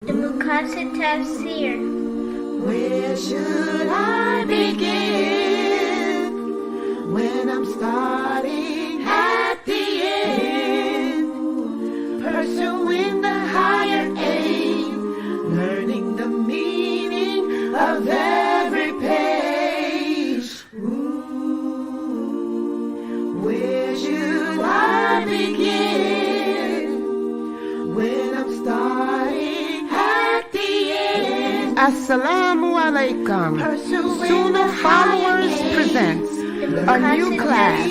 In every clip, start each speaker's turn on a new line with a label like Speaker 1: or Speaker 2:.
Speaker 1: The Maqasidic Tafsir.
Speaker 2: Where should I begin when I'm starting at the end? Pursuing the higher aim, learning the meaning of every page. Where should I begin when I'm starting at the end?
Speaker 3: Assalamu alaikum. Sunnahfollowers presents a new class,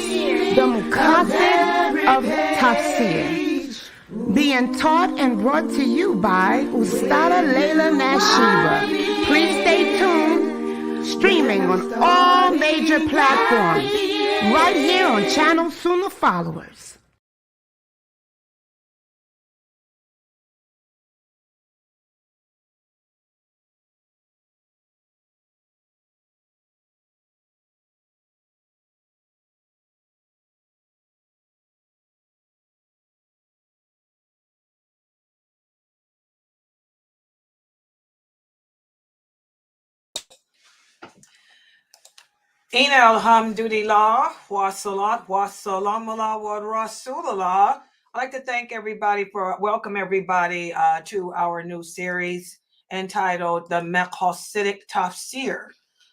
Speaker 3: the Maqasidic Tafsir, being taught and brought to you by Ustada Layla Nashiba. Please stay tuned, streaming on all major platforms, right here on channel Sunnahfollowers.
Speaker 4: Inna alhamdulillah, wa salat, wa salam ala wa rasulullah. I'd like to thank everybody welcome everybody to our new series entitled the Maqasidic Tafsir.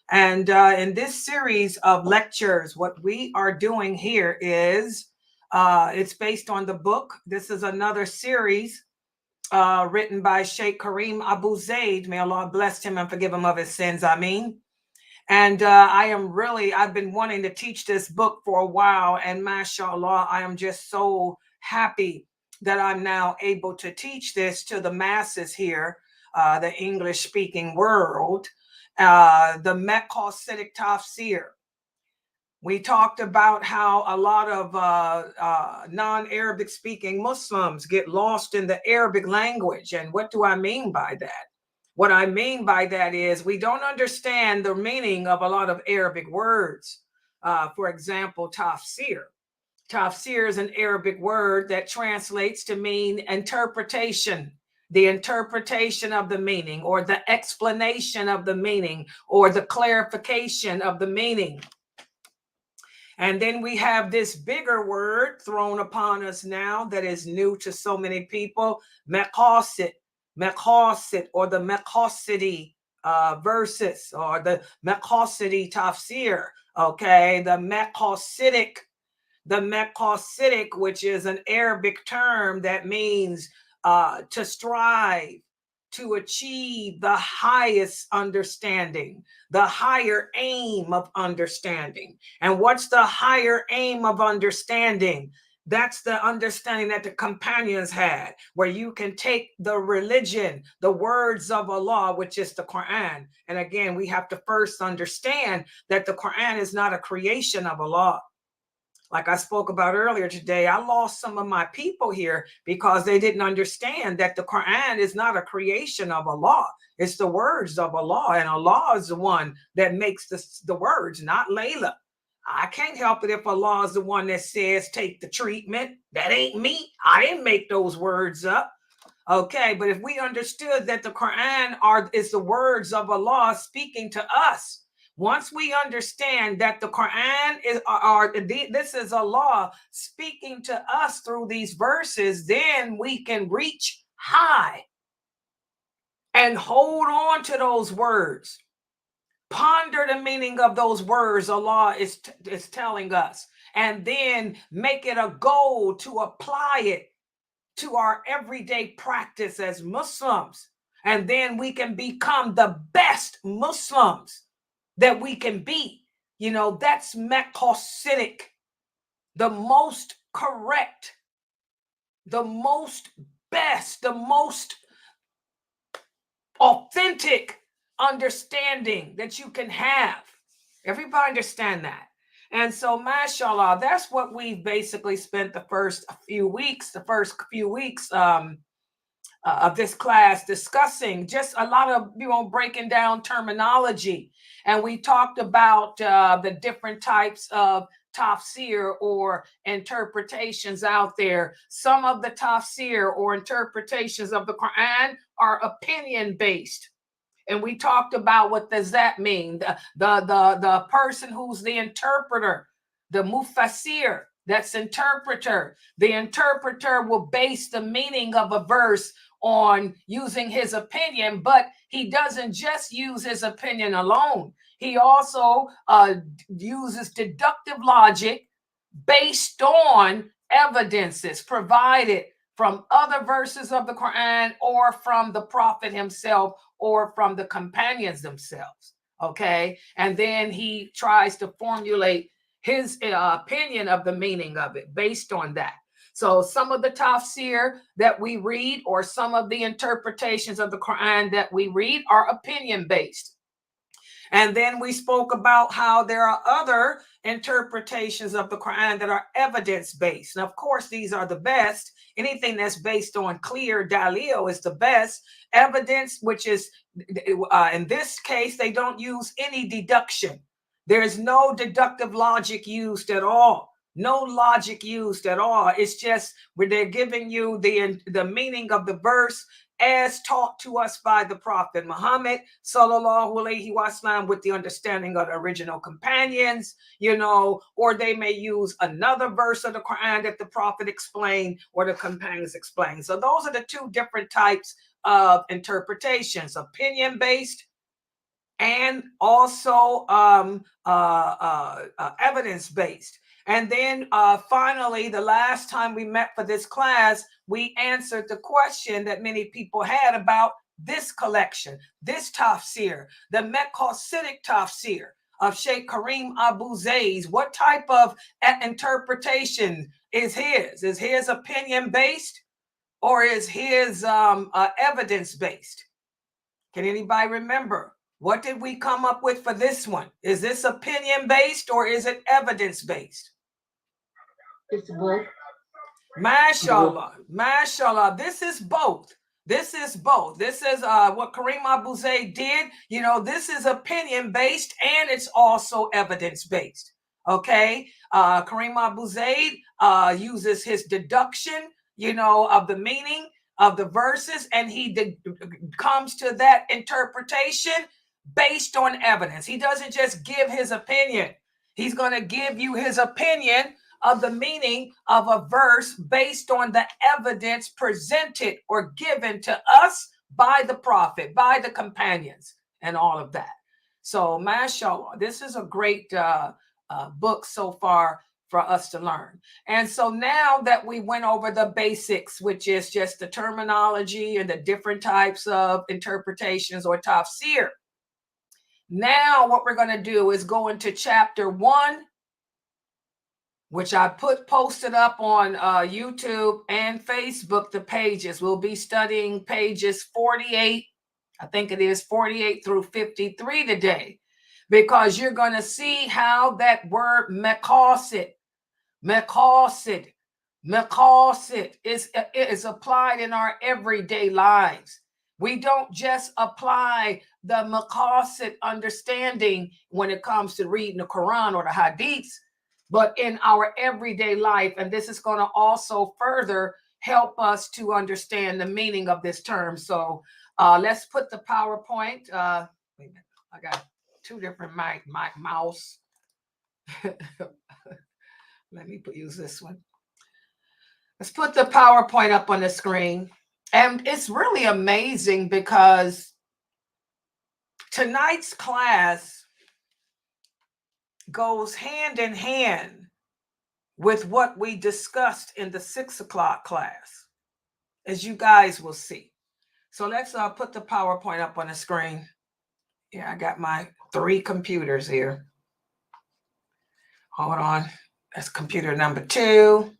Speaker 4: And in this series of lectures, what we are doing here is it's based on the book. This is another series written by Sheikh Kareem Abu Zaid. May Allah bless him and forgive him of his sins. Ameen. And I've been wanting to teach this book for a while, and mashallah, I am just so happy that I'm now able to teach this to the masses here, the English-speaking world, the Maqasidic Tafsir. We talked about how a lot of non-Arabic speaking Muslims get lost in the Arabic language. And what do I mean by that? What I mean by that is we don't understand the meaning of a lot of Arabic words. For example, tafsir. Tafsir is an Arabic word that translates to mean interpretation, the interpretation of the meaning, or the explanation of the meaning, or the clarification of the meaning. And then we have this bigger word thrown upon us now that is new to so many people, maqasid. Maqasid, or the Maqasidi verses, or the Maqasidic Tafsir. Okay, the Maqasidic, which is an Arabic term that means to strive, to achieve the highest understanding, the higher aim of understanding. And what's the higher aim of understanding? That's the understanding that the companions had, where you can take the religion, the words of Allah, which is the Quran. And again, we have to first understand that the Quran is not a creation of Allah. Like I spoke about earlier today, I lost some of my people here because they didn't understand that the Quran is not a creation of Allah. It's the words of Allah, and Allah is the one that makes the words, not Layla. I can't help it if Allah is the one that says take the treatment. That ain't me. I didn't make those words up. Okay, but if we understood that the Quran is the words of Allah speaking to us, once we understand that the Quran this is Allah speaking to us through these verses, then we can reach high and hold on to those words. Ponder the meaning of those words Allah is telling us, and then make it a goal to apply it to our everyday practice as Muslims. And then we can become the best Muslims that we can be. You know, that's Maqasidic, the most correct, the most best, the most authentic understanding that you can have. Everybody understand that. And so, mashallah, that's what we've basically spent the first few weeks of this class discussing, just a lot of, breaking down terminology. And we talked about the different types of tafsir or interpretations out there. Some of the tafsir or interpretations of the Quran are opinion based. And we talked about what does that mean? The person who's the interpreter, the mufassir, that's interpreter. The interpreter will base the meaning of a verse on using his opinion, but he doesn't just use his opinion alone. He also uses deductive logic based on evidences provided from other verses of the Quran or from the Prophet himself or from the companions themselves. Okay. And then he tries to formulate his opinion of the meaning of it based on that. So some of the tafsir that we read or some of the interpretations of the Quran that we read are opinion based. And then we spoke about how there are other interpretations of the Quran that are evidence-based. And of course, these are the best. Anything that's based on clear dalil is the best. Evidence, which is, in this case, they don't use any deduction. There's no deductive logic used at all. No logic used at all. It's just where they're giving you the meaning of the verse as taught to us by the Prophet Muhammad sallallahu alaihi wasallam with the understanding of the original companions, or they may use another verse of the Quran that the Prophet explained or the companions explained. So those are the two different types of interpretations: opinion based and also evidence based. And then finally, the last time we met for this class, we answered the question that many people had about this collection, this tafsir, the Maqasidic Tafsir of Sheikh Kareem Abu Zayd. What type of interpretation is his? Is his opinion based or is his evidence based? Can anybody remember? What did we come up with for this one? Is this opinion based or is it evidence based?
Speaker 5: It's both.
Speaker 4: Mashallah, mashallah. This is both. This is both. This is what Kareem Abu Zayd did. This is opinion based and it's also evidence based. Okay. Kareem Abu Zayd uses his deduction, of the meaning of the verses, and he comes to that interpretation based on evidence. He doesn't just give his opinion. He's going to give you his opinion of the meaning of a verse based on the evidence presented or given to us by the Prophet, by the companions, and all of that. So, mashallah, this is a great book so far for us to learn. And so now that we went over the basics, which is just the terminology and the different types of interpretations or tafsir, now what we're going to do is go into chapter 1, which I posted up on YouTube and Facebook, the pages. We'll be studying pages 48, I think it is 48 through 53 today, because you're going to see how that word maqasid is applied in our everyday lives. We don't just apply the maqasid understanding when it comes to reading the Quran or the hadiths, but in our everyday life. And this is going to also further help us to understand the meaning of this term. So let's put the PowerPoint. Wait a minute. I got two different mouse. Let me use this one. Let's put the PowerPoint up on the screen. And it's really amazing because tonight's class goes hand in hand with what we discussed in the 6 o'clock class, as you guys will see. So let's put the PowerPoint up on the screen. Yeah, I got my 3 computers here. Hold on. That's computer number 2.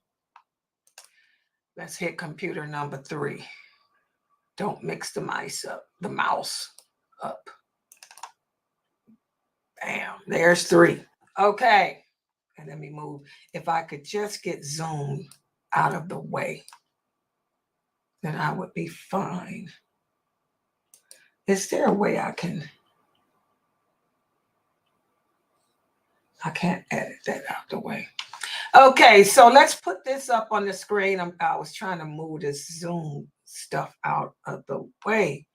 Speaker 4: Let's hit computer number 3. Don't mix the mouse up. Bam, there's 3. Okay. And let me move. If I could just get Zoom out of the way, then I would be fine. Is there a way I can? I can't edit that out the way. Okay, so let's put this up on the screen. I was trying to move this Zoom stuff out of the way,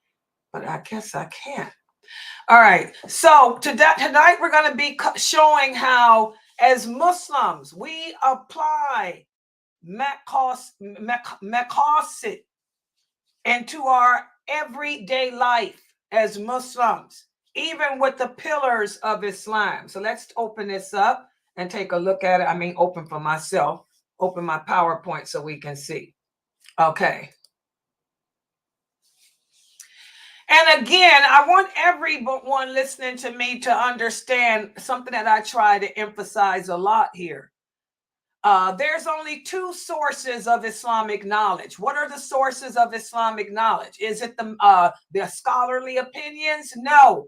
Speaker 4: but I guess I can't. All right, so tonight we're going to be showing how, as Muslims, we apply Maqasid into our everyday life as Muslims, even with the pillars of Islam. So let's open this up and take a look at it. I mean, open for myself, open my PowerPoint so we can see. Okay. And again, I want everyone listening to me to understand something that I try to emphasize a lot here. There's only two sources of Islamic knowledge. What are the sources of Islamic knowledge? Is it the scholarly opinions? No.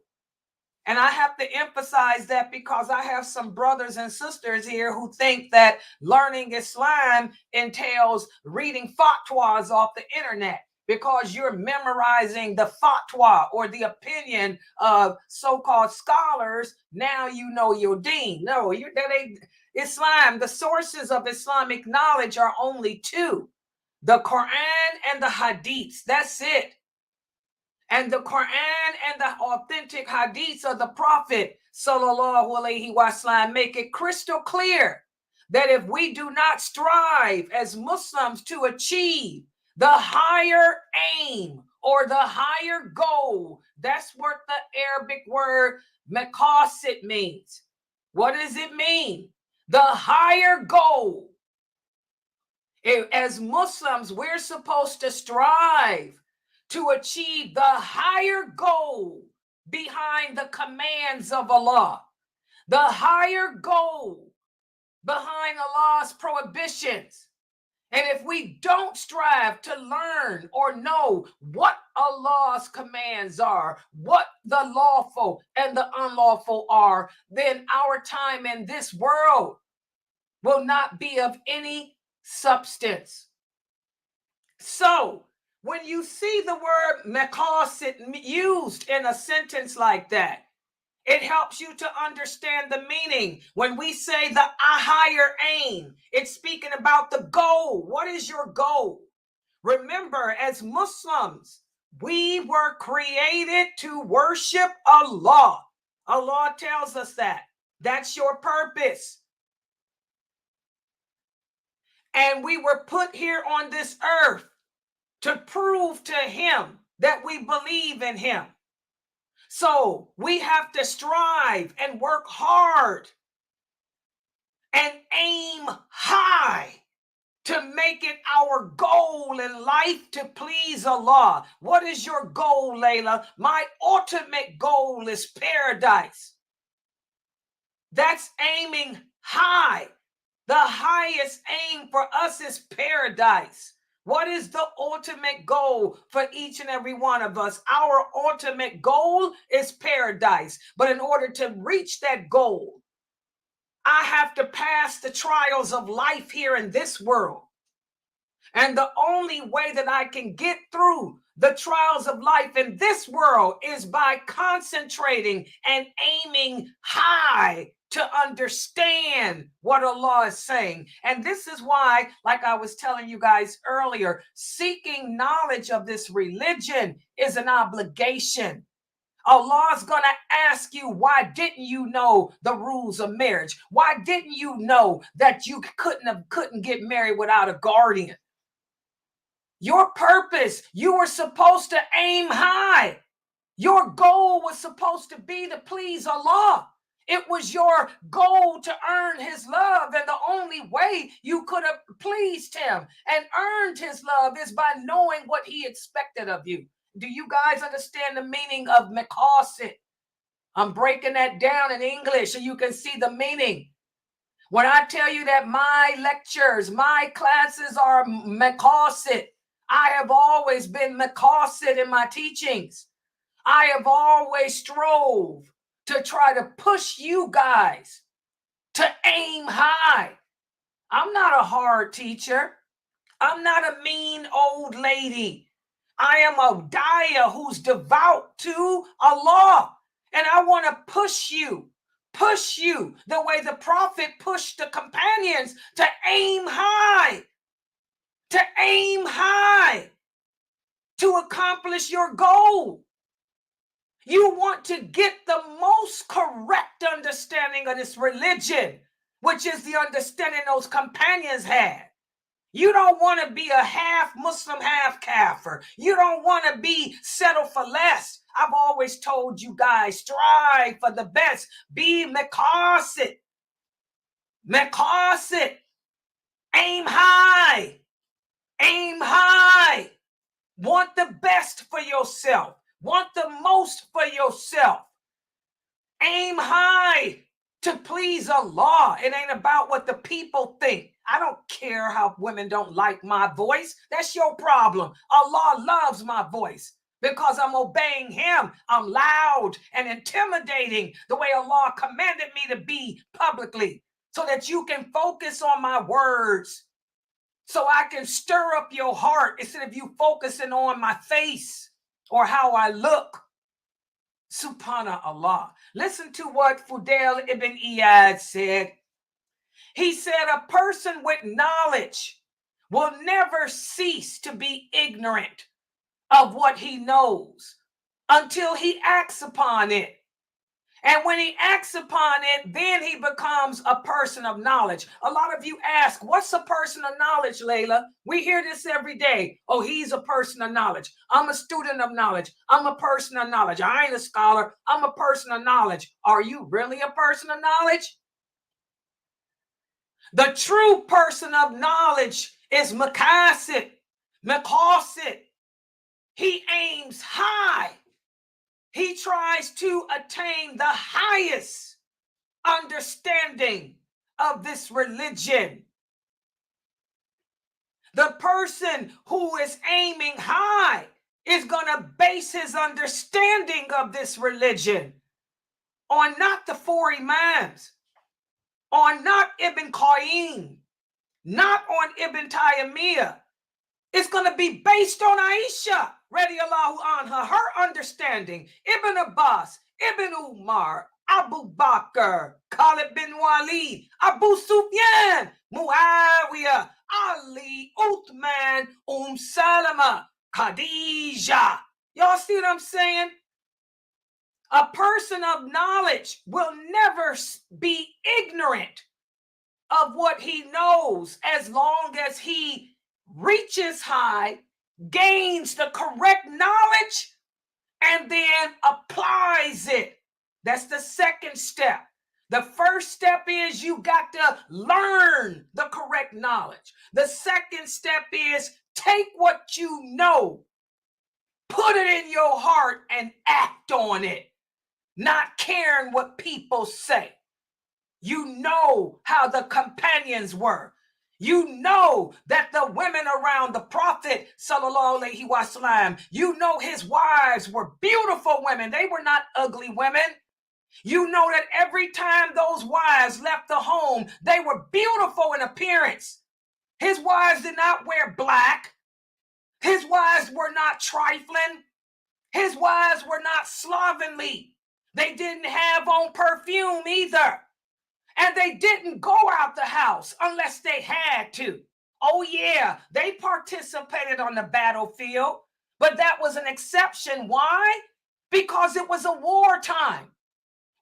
Speaker 4: And I have to emphasize that because I have some brothers and sisters here who think that learning Islam entails reading fatwas off the internet because you're memorizing the fatwa or the opinion of so-called scholars. Now you know your deen. No, that ain't Islam. The sources of Islamic knowledge are only two: the Quran and the Hadiths. That's it. And the Quran and the authentic hadiths of the Prophet sallallahu alaihi wasallam make it crystal clear that if we do not strive as Muslims to achieve the higher aim or the higher goal, that's what the Arabic word maqasid means. What does it mean? The higher goal. As Muslims, we're supposed to strive to achieve the higher goal behind the commands of Allah, the higher goal behind Allah's prohibitions. And if we don't strive to learn or know what Allah's commands are, what the lawful and the unlawful are, then our time in this world will not be of any substance. So, when you see the word maqasid used in a sentence like that, it helps you to understand the meaning. When we say the higher aim, it's speaking about the goal. What is your goal? Remember, as Muslims, we were created to worship Allah. Allah tells us that. That's your purpose. And we were put here on this earth to prove to him that we believe in him. So we have to strive and work hard and aim high to make it our goal in life to please Allah. What is your goal, Layla? My ultimate goal is paradise. That's aiming high. The highest aim for us is paradise. What is the ultimate goal for each and every one of us? Our ultimate goal is paradise. But in order to reach that goal, I have to pass the trials of life here in this world. And the only way that I can get through the trials of life in this world is by concentrating and aiming high to understand what Allah is saying. And this is why, like I was telling you guys earlier, seeking knowledge of this religion is an obligation. Allah's going to ask you, why didn't you know the rules of marriage? Why didn't you know that you couldn't get married without a guardian? Your purpose, you were supposed to aim high. Your goal was supposed to be to please Allah. It was your goal to earn his love. And the only way you could have pleased him and earned his love is by knowing what he expected of you. Do you guys understand the meaning of maqasid? I'm breaking that down in English so you can see the meaning. When I tell you that my lectures, my classes are maqasid, I have always been maqasid in my teachings. I have always strove to try to push you guys to aim high. I'm not a hard teacher. I'm not a mean old lady. I am a daya who's devout to Allah. And I want to push you push you the way the prophet pushed the companions to aim high, to accomplish your goal. You want to get the most correct understanding of this religion, which is the understanding those companions had. You don't want to be a half Muslim, half Kafir. You don't want to be settled for less. I've always told you guys, strive for the best. Be Maqasid. Aim high. Aim high. Want the best for yourself. Want the most for yourself. Aim high to please Allah. It ain't about what the people think. I don't care how women don't like my voice. That's your problem. Allah loves my voice because I'm obeying him. I'm loud and intimidating the way Allah commanded me to be publicly so that you can focus on my words, so I can stir up your heart instead of you focusing on my face or how I look. Subhanallah. Listen to what Fudail ibn Iyad said. He said, a person with knowledge will never cease to be ignorant of what he knows until he acts upon it. And when he acts upon it, then he becomes a person of knowledge. A lot of you ask, what's a person of knowledge, Layla? We hear this every day. Oh, he's a person of knowledge. I'm a student of knowledge. I'm a person of knowledge. I ain't a scholar. I'm a person of knowledge. Are you really a person of knowledge? The true person of knowledge is Maqasid. He aims high. He tries to attain the highest understanding of this religion. The person who is aiming high is going to base his understanding of this religion on not the four Imams, on not Ibn Qayyim, not on Ibn Taymiyyah. It's going to be based on Aisha, radiallahu anha, her understanding. Ibn Abbas, Ibn Umar, Abu Bakr, Khalid bin Walid, Abu Sufyan, Muawiyah, Ali, Uthman, Salama, Khadija. Y'all see what I'm saying? A person of knowledge will never be ignorant of what he knows as long as he reaches high, gains the correct knowledge, and then applies it. That's the second step. The first step is you got to learn the correct knowledge. The second step is take what you know, put it in your heart and act on it, not caring what people say. You know how the companions were. You know that the women around the Prophet, sallallahu alaihi wasallam, you know his wives were beautiful women. They were not ugly women. You know that every time those wives left the home, they were beautiful in appearance. His wives did not wear black. His wives were not trifling. His wives were not slovenly. They didn't have on perfume either. And they didn't go out the house unless they had to. Oh yeah, they participated on the battlefield, but that was an exception. Why? Because it was a wartime.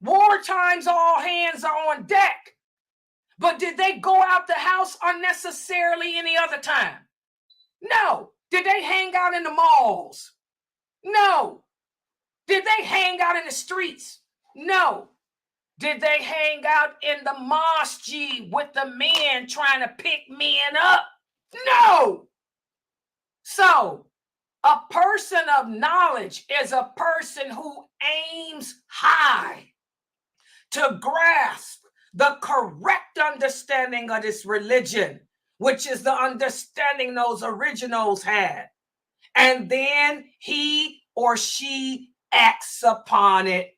Speaker 4: War times, all hands are on deck. But did they go out the house unnecessarily any other time? No. Did they hang out in the malls? No. Did they hang out in the streets? No. Did they hang out in the mosque with the men trying to pick men up? No. So, a person of knowledge is a person who aims high to grasp the correct understanding of this religion, which is the understanding those originals had. And then he or she acts upon it.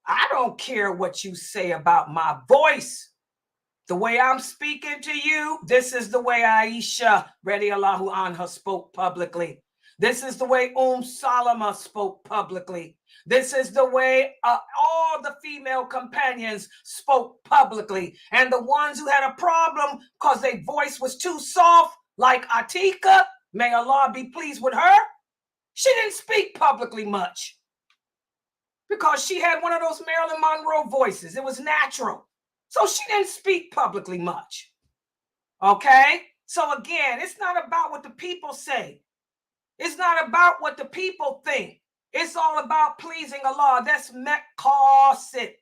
Speaker 4: I don't care what you say about my voice. The way I'm speaking to you, this is the way Aisha, radiallahu anha, spoke publicly. This is the way Salama spoke publicly. This is the way all the female companions spoke publicly. And the ones who had a problem because their voice was too soft, like Atika, may Allah be pleased with her, she didn't speak publicly much because she had one of those Marilyn Monroe voices. It was natural. So she didn't speak publicly much. Okay? So again, it's not about what the people say. It's not about what the people think. It's all about pleasing Allah. That's Maqasidic.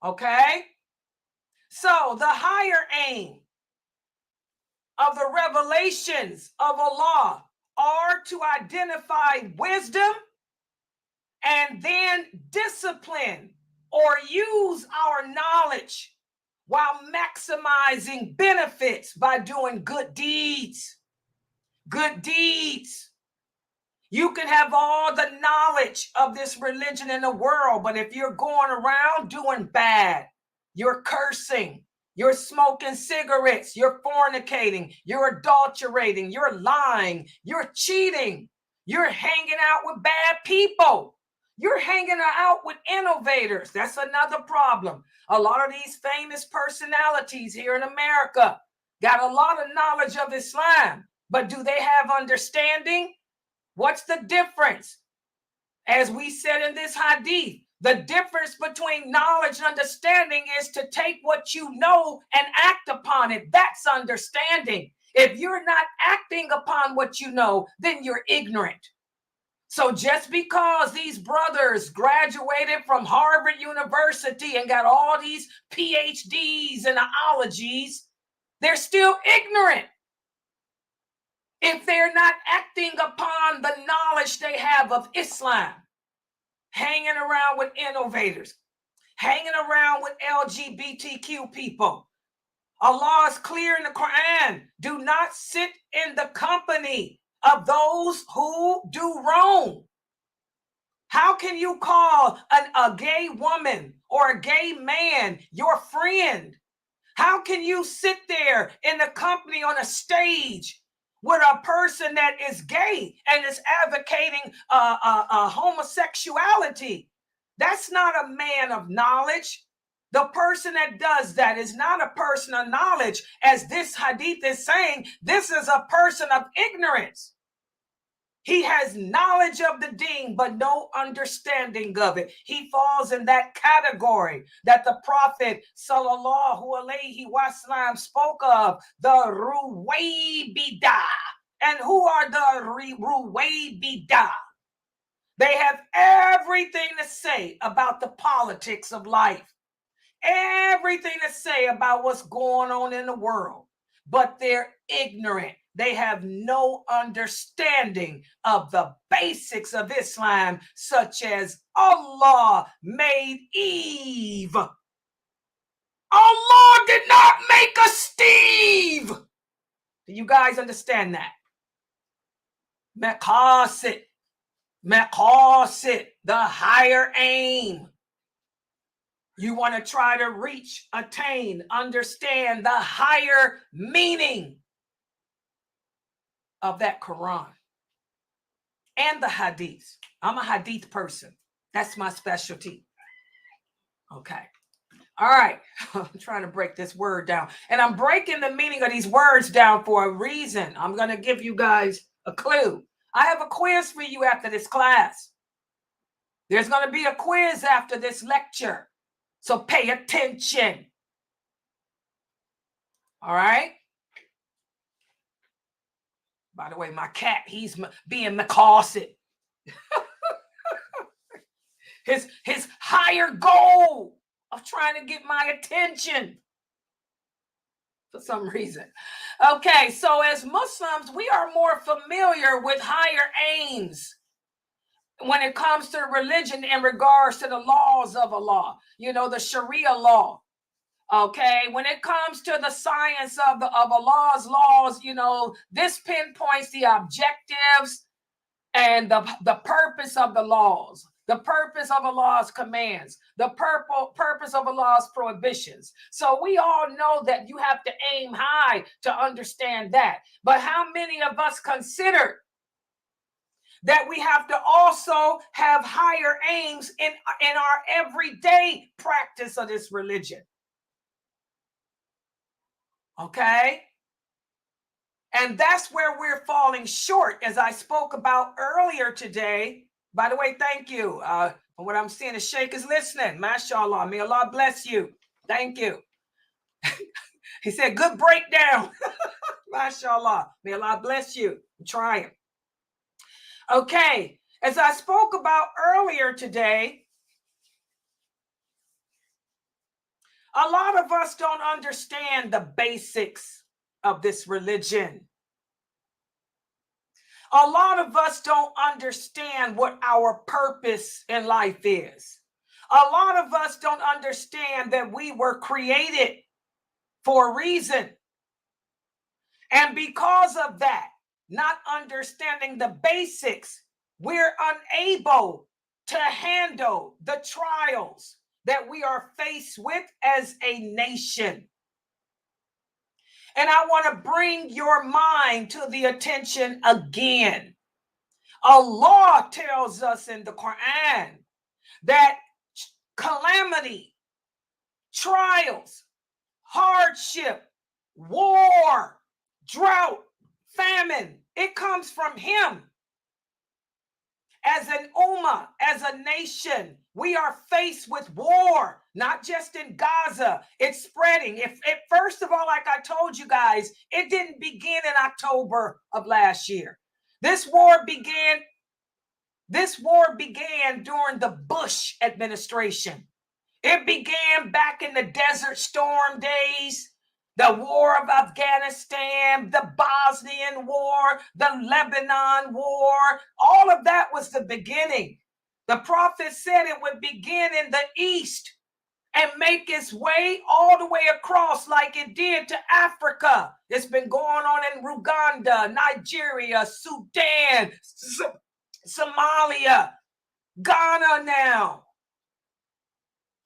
Speaker 4: Okay? So the higher aim of the revelations of Allah are to identify wisdom and then discipline or use our knowledge while maximizing benefits by doing good deeds. Good deeds. You can have all the knowledge of this religion in the world, but if you're going around doing bad, you're cursing, you're smoking cigarettes, you're fornicating, you're adulterating, you're lying, you're cheating, you're hanging out with bad people, you're hanging out with innovators. That's another problem. A lot of these famous personalities here in America got a lot of knowledge of Islam, but do they have understanding? What's the difference? As we said in this hadith, the difference between knowledge and understanding is to take what you know and act upon it. That's understanding. If you're not acting upon what you know, then you're ignorant. So just because these brothers graduated from Harvard University and got all these PhDs and ologies, they're still ignorant. If they're not acting upon the knowledge they have of Islam, hanging around with innovators, hanging around with LGBTQ people. Allah is clear in the Quran, do not sit in the company of those who do wrong. How can you call a gay woman or a gay man your friend? How can you sit there in the company on a stage with a person that is gay and is advocating homosexuality? That's not a man of knowledge. The person that does that is not a person of knowledge. As this hadith is saying, this is a person of ignorance. He has knowledge of the deen, but no understanding of it. He falls in that category that the Prophet sallallahu alaihi wasallam spoke of, the Ruwaybidah. And who are the Ruwaybidah? They have everything to say about the politics of life, everything to say about what's going on in the world, but they're ignorant. They have no understanding of the basics of Islam, such as Allah made Eve. Allah did not make a Steve. Do you guys understand that? Maqasid, the higher aim. You want to try to reach, attain, understand the higher meaning of that Quran and the hadith. I'm a hadith person. That's my specialty. Okay. All right. I'm trying to break this word down. And I'm breaking the meaning of these words down for a reason. I'm going to give you guys a clue. I have a quiz for you after this class. There's going to be a quiz after this lecture. So pay attention. All right. By the way, my cat, he's being Maqasidic. his higher goal of trying to get my attention for some reason. Okay, so as Muslims, we are more familiar with higher aims when it comes to religion in regards to the laws of Allah, you know, the Sharia law. Okay, when it comes to the science of Allah's laws, you know, this pinpoints the objectives and the purpose of the laws, the purpose of Allah's commands, the purpose of Allah's prohibitions. So we all know that you have to aim high to understand that. But how many of us consider that we have to also have higher aims in our everyday practice of this religion. Okay? And that's where we're falling short, as I spoke about earlier today. By the way, thank you. For what I'm seeing, the Sheikh is listening. MashaAllah. May Allah bless you. Thank you. He said, good breakdown. MashaAllah. May Allah bless you. I'm trying. Okay. As I spoke about earlier today, a lot of us don't understand the basics of this religion. A lot of us don't understand what our purpose in life is. A lot of us don't understand that we were created for a reason. And because of that, not understanding the basics, we're unable to handle the trials that we are faced with as a nation. And I want to bring your mind to the attention again. Allah tells us in the Quran that calamity, trials, hardship, war, drought, famine, it comes from him. As an ummah, as a nation, we are faced with war, not just in Gaza. It's spreading. First of all, like I told you guys, it didn't begin in October of last year. This war began during the Bush administration. It began back in the Desert Storm days, the War of Afghanistan, the Bosnian War, the Lebanon War. All of that was the beginning. The prophet said it would begin in the east and make its way all the way across like it did to Africa. It's been going on in Uganda, Nigeria, Sudan, Somalia, Ghana now,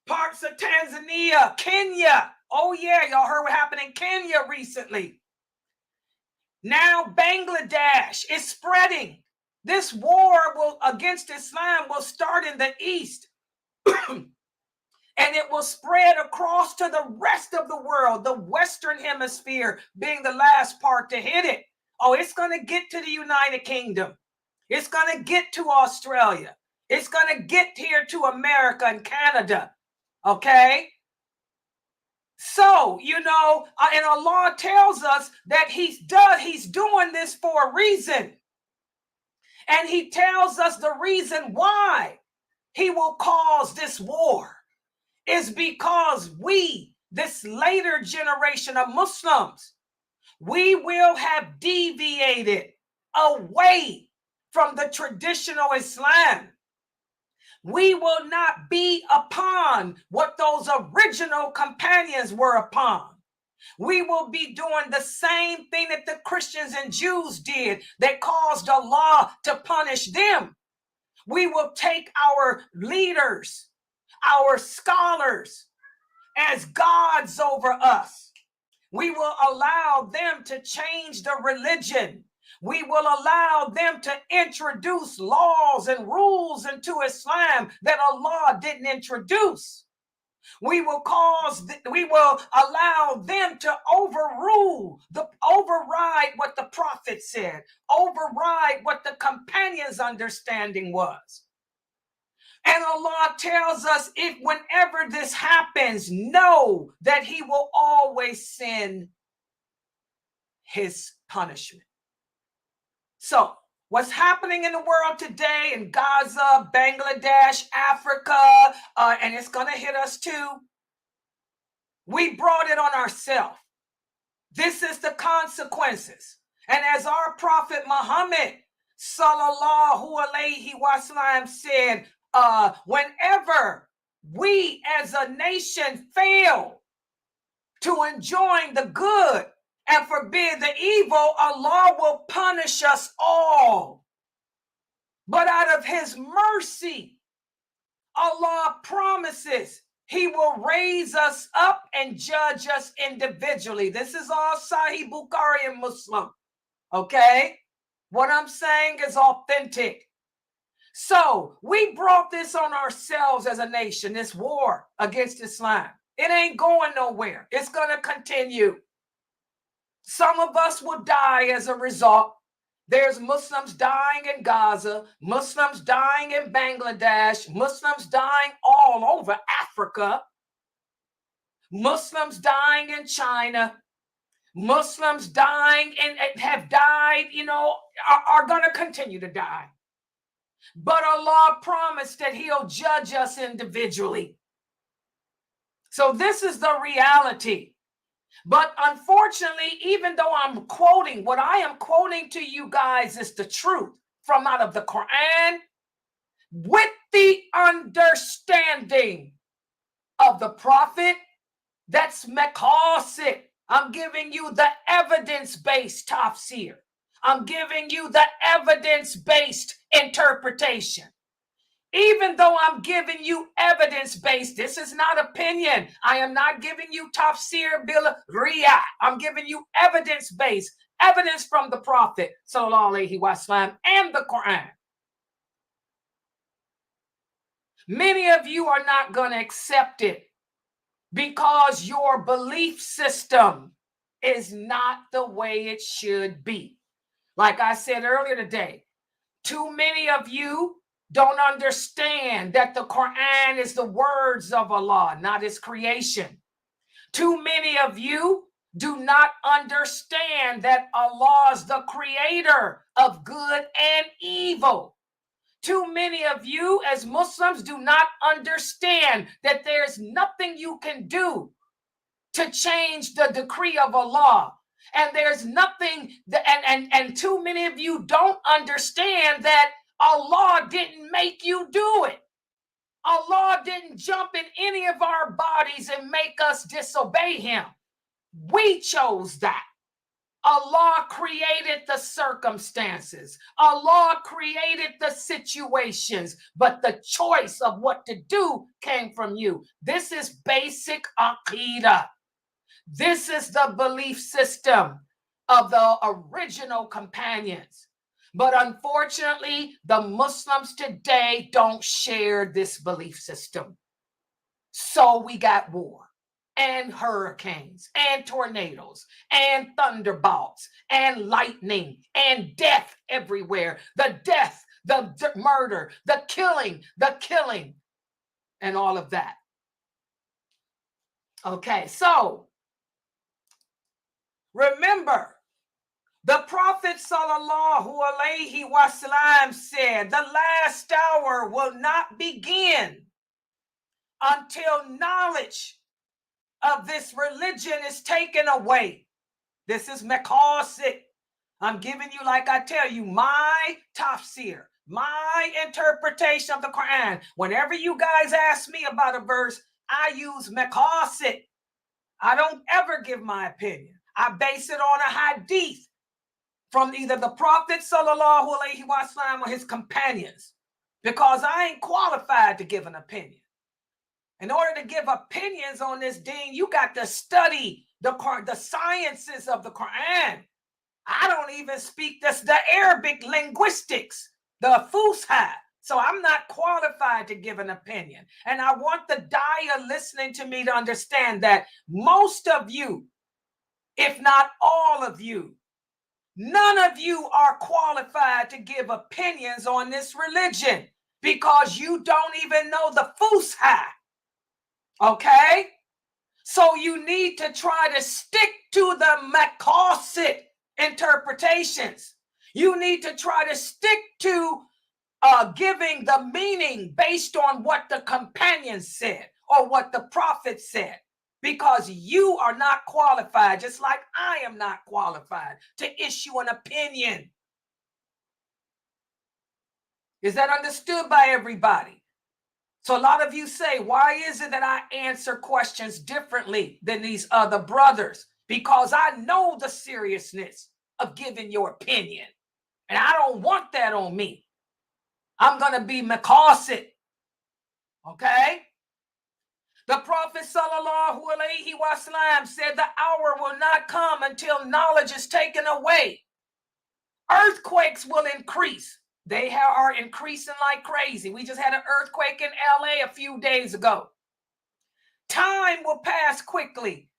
Speaker 4: parts of Tanzania, Kenya. Oh yeah, y'all heard what happened in Kenya recently. Now Bangladesh is spreading. This war against Islam will start in the east. And it will spread across to the rest of the world, the Western Hemisphere being the last part to hit it. Oh, it's going to get to the United Kingdom. It's going to get to Australia. It's going to get here to America and Canada. Okay? So, and Allah tells us that he's doing this for a reason. And he tells us the reason why he will cause this war is because we, this later generation of Muslims, we will have deviated away from the traditional Islam. We will not be upon what those original companions were upon. We will be doing the same thing that the Christians and Jews did that caused Allah to punish them. We will take our leaders, our scholars, as gods over us. We will allow them to change the religion. We will allow them to introduce laws and rules into Islam that Allah didn't introduce. We will allow them to override what the prophet said, override what the companions' understanding was. And Allah tells us whenever this happens, know that he will always send his punishment. So what's happening in the world today in Gaza, Bangladesh, Africa, and it's going to hit us too. We brought it on ourselves. This is the consequences. And as our Prophet Muhammad sallallahu alaihi wasallam said, whenever we as a nation fail to enjoy the good and forbid the evil, Allah will punish us all. But out of his mercy, Allah promises he will raise us up and judge us individually. This is all Sahih Bukhari and Muslim. Okay? What I'm saying is authentic. So we brought this on ourselves as a nation, this war against Islam. It ain't going nowhere. It's going to continue. Some of us will die as a result. There's Muslims dying in Gaza, Muslims dying in Bangladesh, Muslims dying all over Africa, Muslims dying in China, Muslims dying and have died, are going to continue to die. But Allah promised that he'll judge us individually. So this is the reality. But unfortunately, even though I'm quoting, what I am quoting to you guys is the truth from out of the Quran with the understanding of the prophet. That's Maqasidic. I'm giving you the evidence-based tafsir. I'm giving you the evidence-based interpretation. Even though I'm giving you evidence-based, this is not opinion. I am not giving you tafsir bil riyah. I'm giving you evidence-based, evidence from the Prophet, sallallahu alaihi wasallam, and the Quran. Many of you are not going to accept it because your belief system is not the way it should be. Like I said earlier today, too many of you don't understand that the Quran is the words of Allah, not his creation. Too many of you do not understand that Allah is the creator of good and evil. Too many of you as Muslims do not understand that there's nothing you can do to change the decree of Allah. And there's nothing, and too many of you don't understand that Allah didn't make you do it. Allah didn't jump in any of our bodies and make us disobey him. We chose that. Allah created the circumstances. Allah created the situations, but the choice of what to do came from you. This is basic aqidah. This is the belief system of the original companions. But unfortunately, the Muslims today don't share this belief system. So we got war and hurricanes and tornadoes and thunderbolts and lightning and death everywhere. The death, the murder, the killing, and all of that. Okay, so remember, the Prophet sallallahu alaihi wasallam said, the last hour will not begin until knowledge of this religion is taken away. This is Maqasidic. I'm giving you, like I tell you, my tafsir, my interpretation of the Quran. Whenever you guys ask me about a verse, I use Maqasidic. I don't ever give my opinion. I base it on a hadith from either the Prophet sallallahu alaihi wasallam or his companions, because I ain't qualified to give an opinion. In order to give opinions on this deen, you got to study the sciences of the Quran. I don't even speak the Arabic linguistics, the Fusha. So I'm not qualified to give an opinion. And I want the daya listening to me to understand that most of you, if not all of you, none of you are qualified to give opinions on this religion because you don't even know the Fusha. Okay? So you need to try to stick to the Maqasidic interpretations. You need to try to stick to giving the meaning based on what the companions said or what the prophet said, because you are not qualified, just like I am not qualified to issue an opinion. Is that understood by everybody? So a lot of you say, why is it that I answer questions differently than these other brothers? Because I know the seriousness of giving your opinion, and I don't want that on me. I'm going to be Maqasidic. Okay? The Prophet sallallahu alaihi wasallam said the hour will not come until knowledge is taken away. Earthquakes will increase. They are increasing like crazy. We just had an earthquake in LA a few days ago. Time will pass quickly.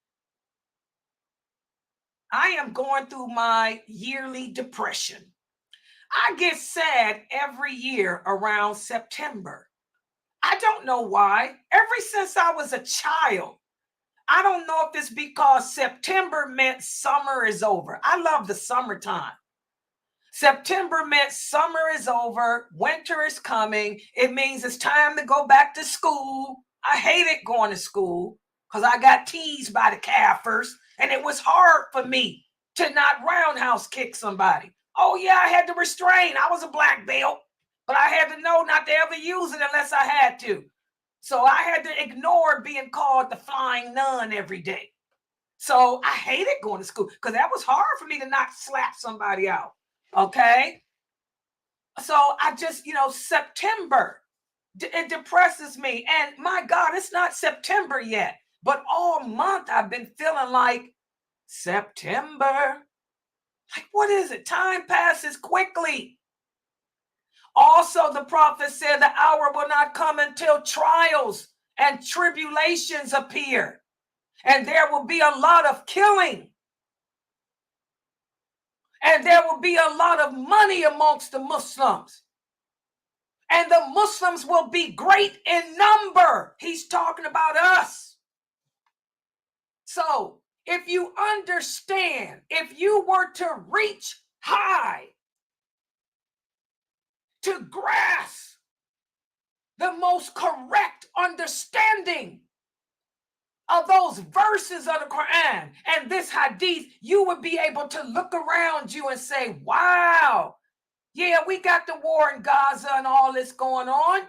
Speaker 4: I am going through my yearly depression. I get sad every year around September. I don't know why. Ever since I was a child, I don't know if it's because September meant summer is over. I love the summertime. September meant summer is over, winter is coming. It means it's time to go back to school. I hated going to school because I got teased by the Caffers, and it was hard for me to not roundhouse kick somebody. Oh yeah, I had to restrain. I was a black belt, but I had to know not to ever use it unless I had to. So I had to ignore being called the flying nun every day. So I hated going to school because that was hard for me to not slap somebody out. Okay. So I just, September, it depresses me. And my God, it's not September yet, but all month I've been feeling like September. Like, what is it? Time passes quickly. Also, the prophet said the hour will not come until trials and tribulations appear. And there will be a lot of killing. And there will be a lot of money amongst the Muslims. And the Muslims will be great in number. He's talking about us. So if you understand, if you were to reach high to grasp the most correct understanding of those verses of the Quran and this hadith, you would be able to look around you and say, wow, yeah, we got the war in Gaza and all this going on,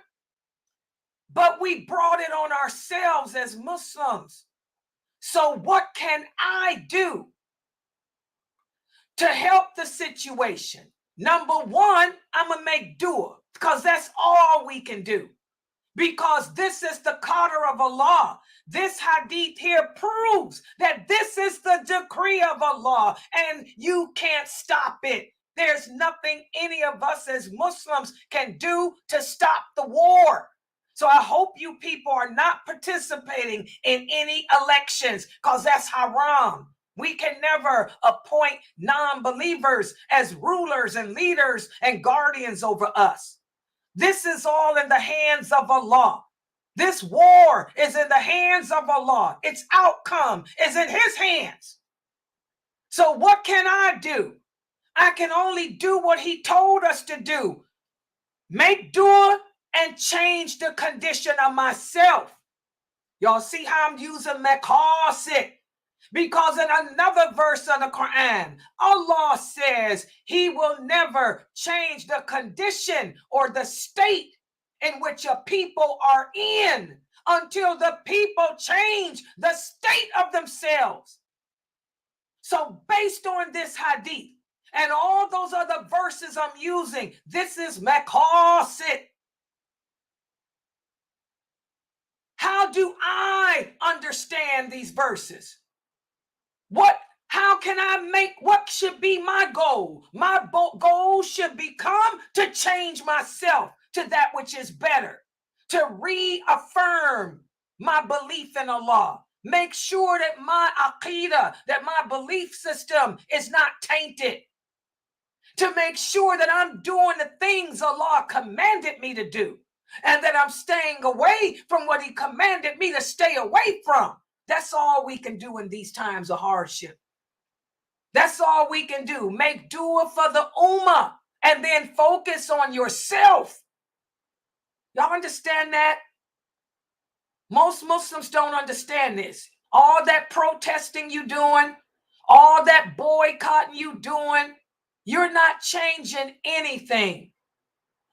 Speaker 4: but we brought it on ourselves as Muslims. So what can I do to help the situation? Number one, I'm going to make dua, because that's all we can do. Because this is the qadr of Allah. This hadith here proves that this is the decree of Allah, and you can't stop it. There's nothing any of us as Muslims can do to stop the war. So I hope you people are not participating in any elections, because that's haram. We can never appoint non-believers as rulers and leaders and guardians over us. This is all in the hands of Allah. This war is in the hands of Allah. Its outcome is in His hands. So what can I do? I can only do what He told us to do. Make dua and change the condition of myself. Y'all see how I'm using Maqasidic? Because in another verse of the Quran, Allah says He will never change the condition or the state in which a people are in until the people change the state of themselves. So based on this hadith and all those other verses I'm using, this is Maqasidic. How do I understand these verses? How can I make, what should be my goal? My goal should become to change myself to that which is better, to reaffirm my belief in Allah, make sure that my aqidah, that my belief system is not tainted, to make sure that I'm doing the things Allah commanded me to do, and that I'm staying away from what He commanded me to stay away from. That's all we can do in these times of hardship. That's all we can do. Make dua for the ummah and then focus on yourself. Y'all understand that? Most Muslims don't understand this. All that protesting you doing, all that boycotting you doing, you're not changing anything.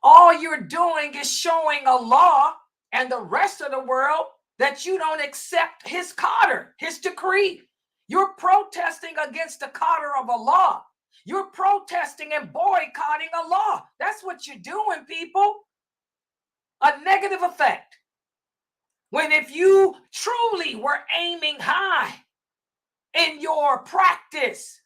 Speaker 4: All you're doing is showing Allah and the rest of the world that you don't accept His qadr, His decree. You're protesting against the qadr of Allah. You're protesting and boycotting Allah. That's what you're doing, people. A negative effect. When if you truly were aiming high in your practice,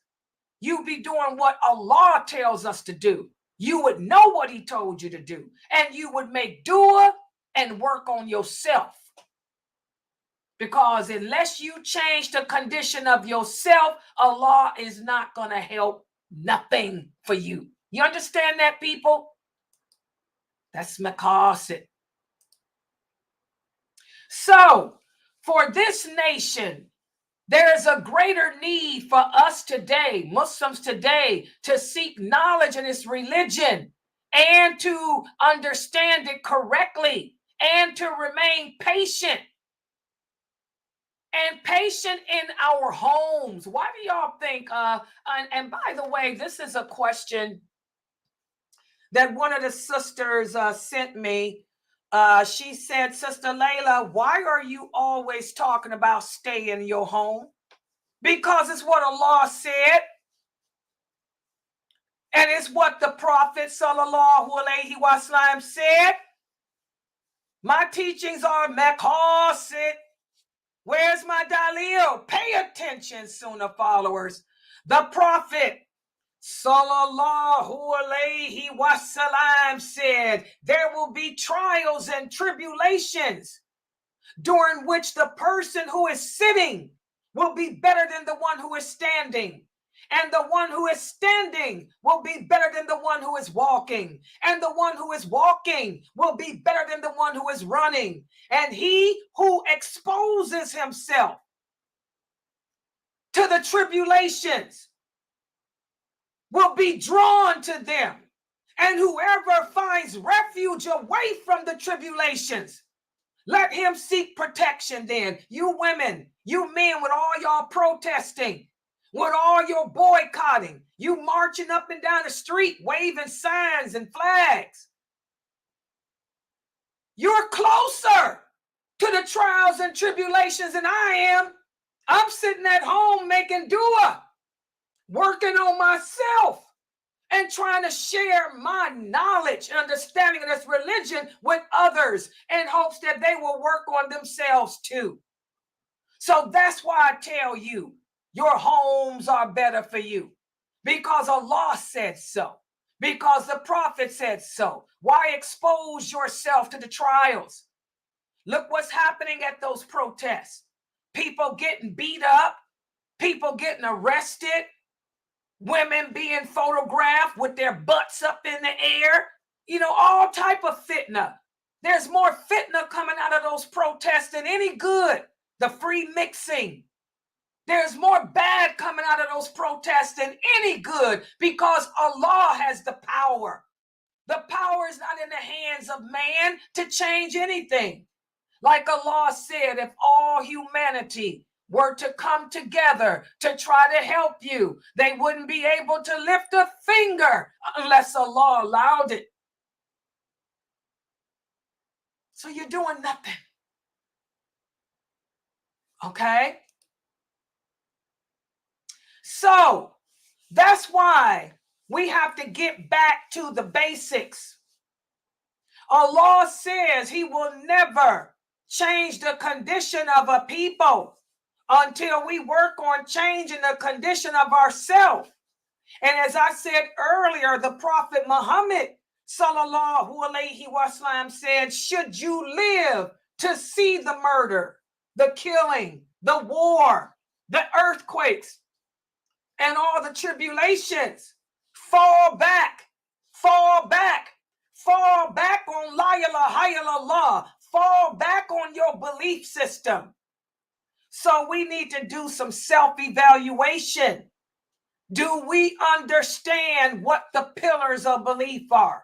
Speaker 4: you be doing what Allah tells us to do. you would know what he told you to do, and you would make dua and work on yourself. Because unless you change the condition of yourself, Allah is not going to help nothing for you. You understand that, people? That's Maqasid. So, for this nation, there is a greater need for us today, Muslims today, to seek knowledge in this religion and to understand it correctly and to remain patient. And patient in our homes. Why do y'all think, and by the way, this is a question that one of the sisters sent me. She said, Sister Layla, why are you always talking about stay in your home? Because it's what Allah said. And it's what the Prophet sallallahu alaihi wasallam said. My teachings are Maqasid. Where's my dalil? Pay attention, Sunnahfollowers. The Prophet sallallahu alaihi wasallam said, there will be trials and tribulations during which the person who is sitting will be better than the one who is standing. And the one who is standing will be better than the one who is walking. And the one who is walking will be better than the one who is running. And he who exposes himself to the tribulations will be drawn to them. And whoever finds refuge away from the tribulations, let him seek protection then. You women, you men with all y'all protesting, with all your boycotting, you marching up and down the street, waving signs and flags. You're closer to the trials and tribulations than I am. I'm sitting at home making dua, working on myself and trying to share my knowledge and understanding of this religion with others in hopes that they will work on themselves too. So that's why I tell you, your homes are better for you because Allah said so, because the Prophet said so. Why expose yourself to the trials? Look what's happening at those protests. People getting beat up, people getting arrested, women being photographed with their butts up in the air, all type of fitna. There's more fitna coming out of those protests than any good. The free mixing. There's more bad coming out of those protests than any good because Allah has the power. The power is not in the hands of man to change anything. Like Allah said, if all humanity were to come together to try to help you, they wouldn't be able to lift a finger unless Allah allowed it. So you're doing nothing. Okay? So that's why we have to get back to the basics. Allah says he will never change the condition of a people until we work on changing the condition of ourselves. And as I said earlier, the Prophet Muhammad sallallahu alaihi wasallam said, should you live to see the murder, the killing, the war, the earthquakes, and all the tribulations, fall back on la ilaha illallah, fall back on your belief system. So we need to do some self-evaluation. Do we understand what the pillars of belief are?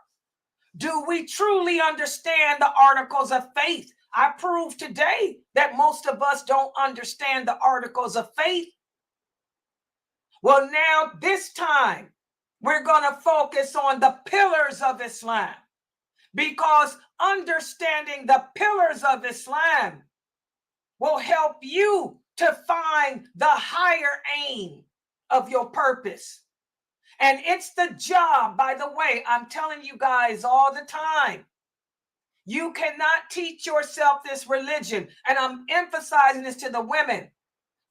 Speaker 4: Do we truly understand the articles of faith? I proved today that most of us don't understand the articles of faith. Well, now this time we're going to focus on the pillars of Islam, because understanding the pillars of Islam will help you to find the higher aim of your purpose. And it's the job, by the way, I'm telling you guys all the time. You cannot teach yourself this religion. And I'm emphasizing this to the women.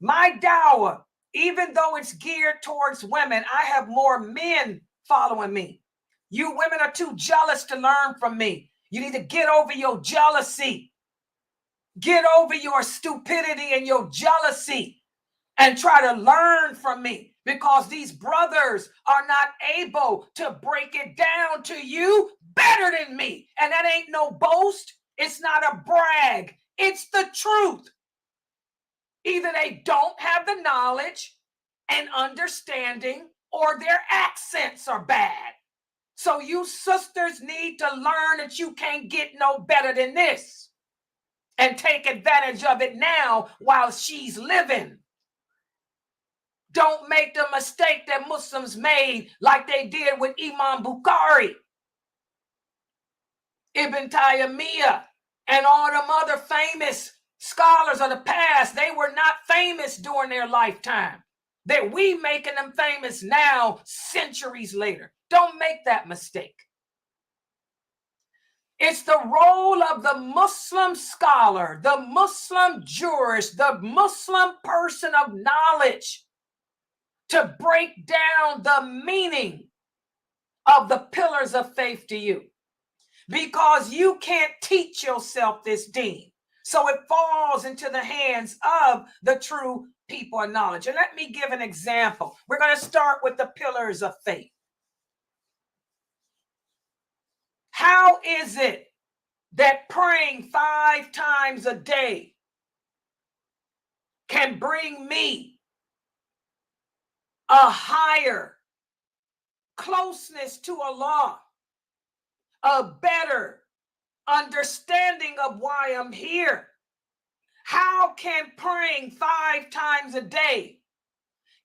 Speaker 4: My dawah, even though it's geared towards women, I have more men following me. You women are too jealous to learn from me. You need to get over your jealousy. Get over your stupidity and your jealousy and try to learn from me, because these brothers are not able to break it down to you better than me. And that ain't no boast. It's not a brag. It's the truth. Either they don't have the knowledge and understanding, or their accents are bad. So you sisters need to learn that you can't get no better than this, and take advantage of it now while she's living. Don't make the mistake that Muslims made, like they did with Imam Bukhari, Ibn Taymiyyah, and all them other famous scholars of the past. They were not famous during their lifetime. That we making them famous now, centuries later. Don't make that mistake. It's the role of the Muslim scholar, the Muslim jurist, the Muslim person of knowledge to break down the meaning of the pillars of faith to you, because you can't teach yourself this deen. So it falls into the hands of the true people of knowledge. And let me give an example. We're going to start with the pillars of faith. How is it that praying 5 times a day can bring me a higher closeness to Allah, a better understanding of why I'm here? How can praying 5 times a day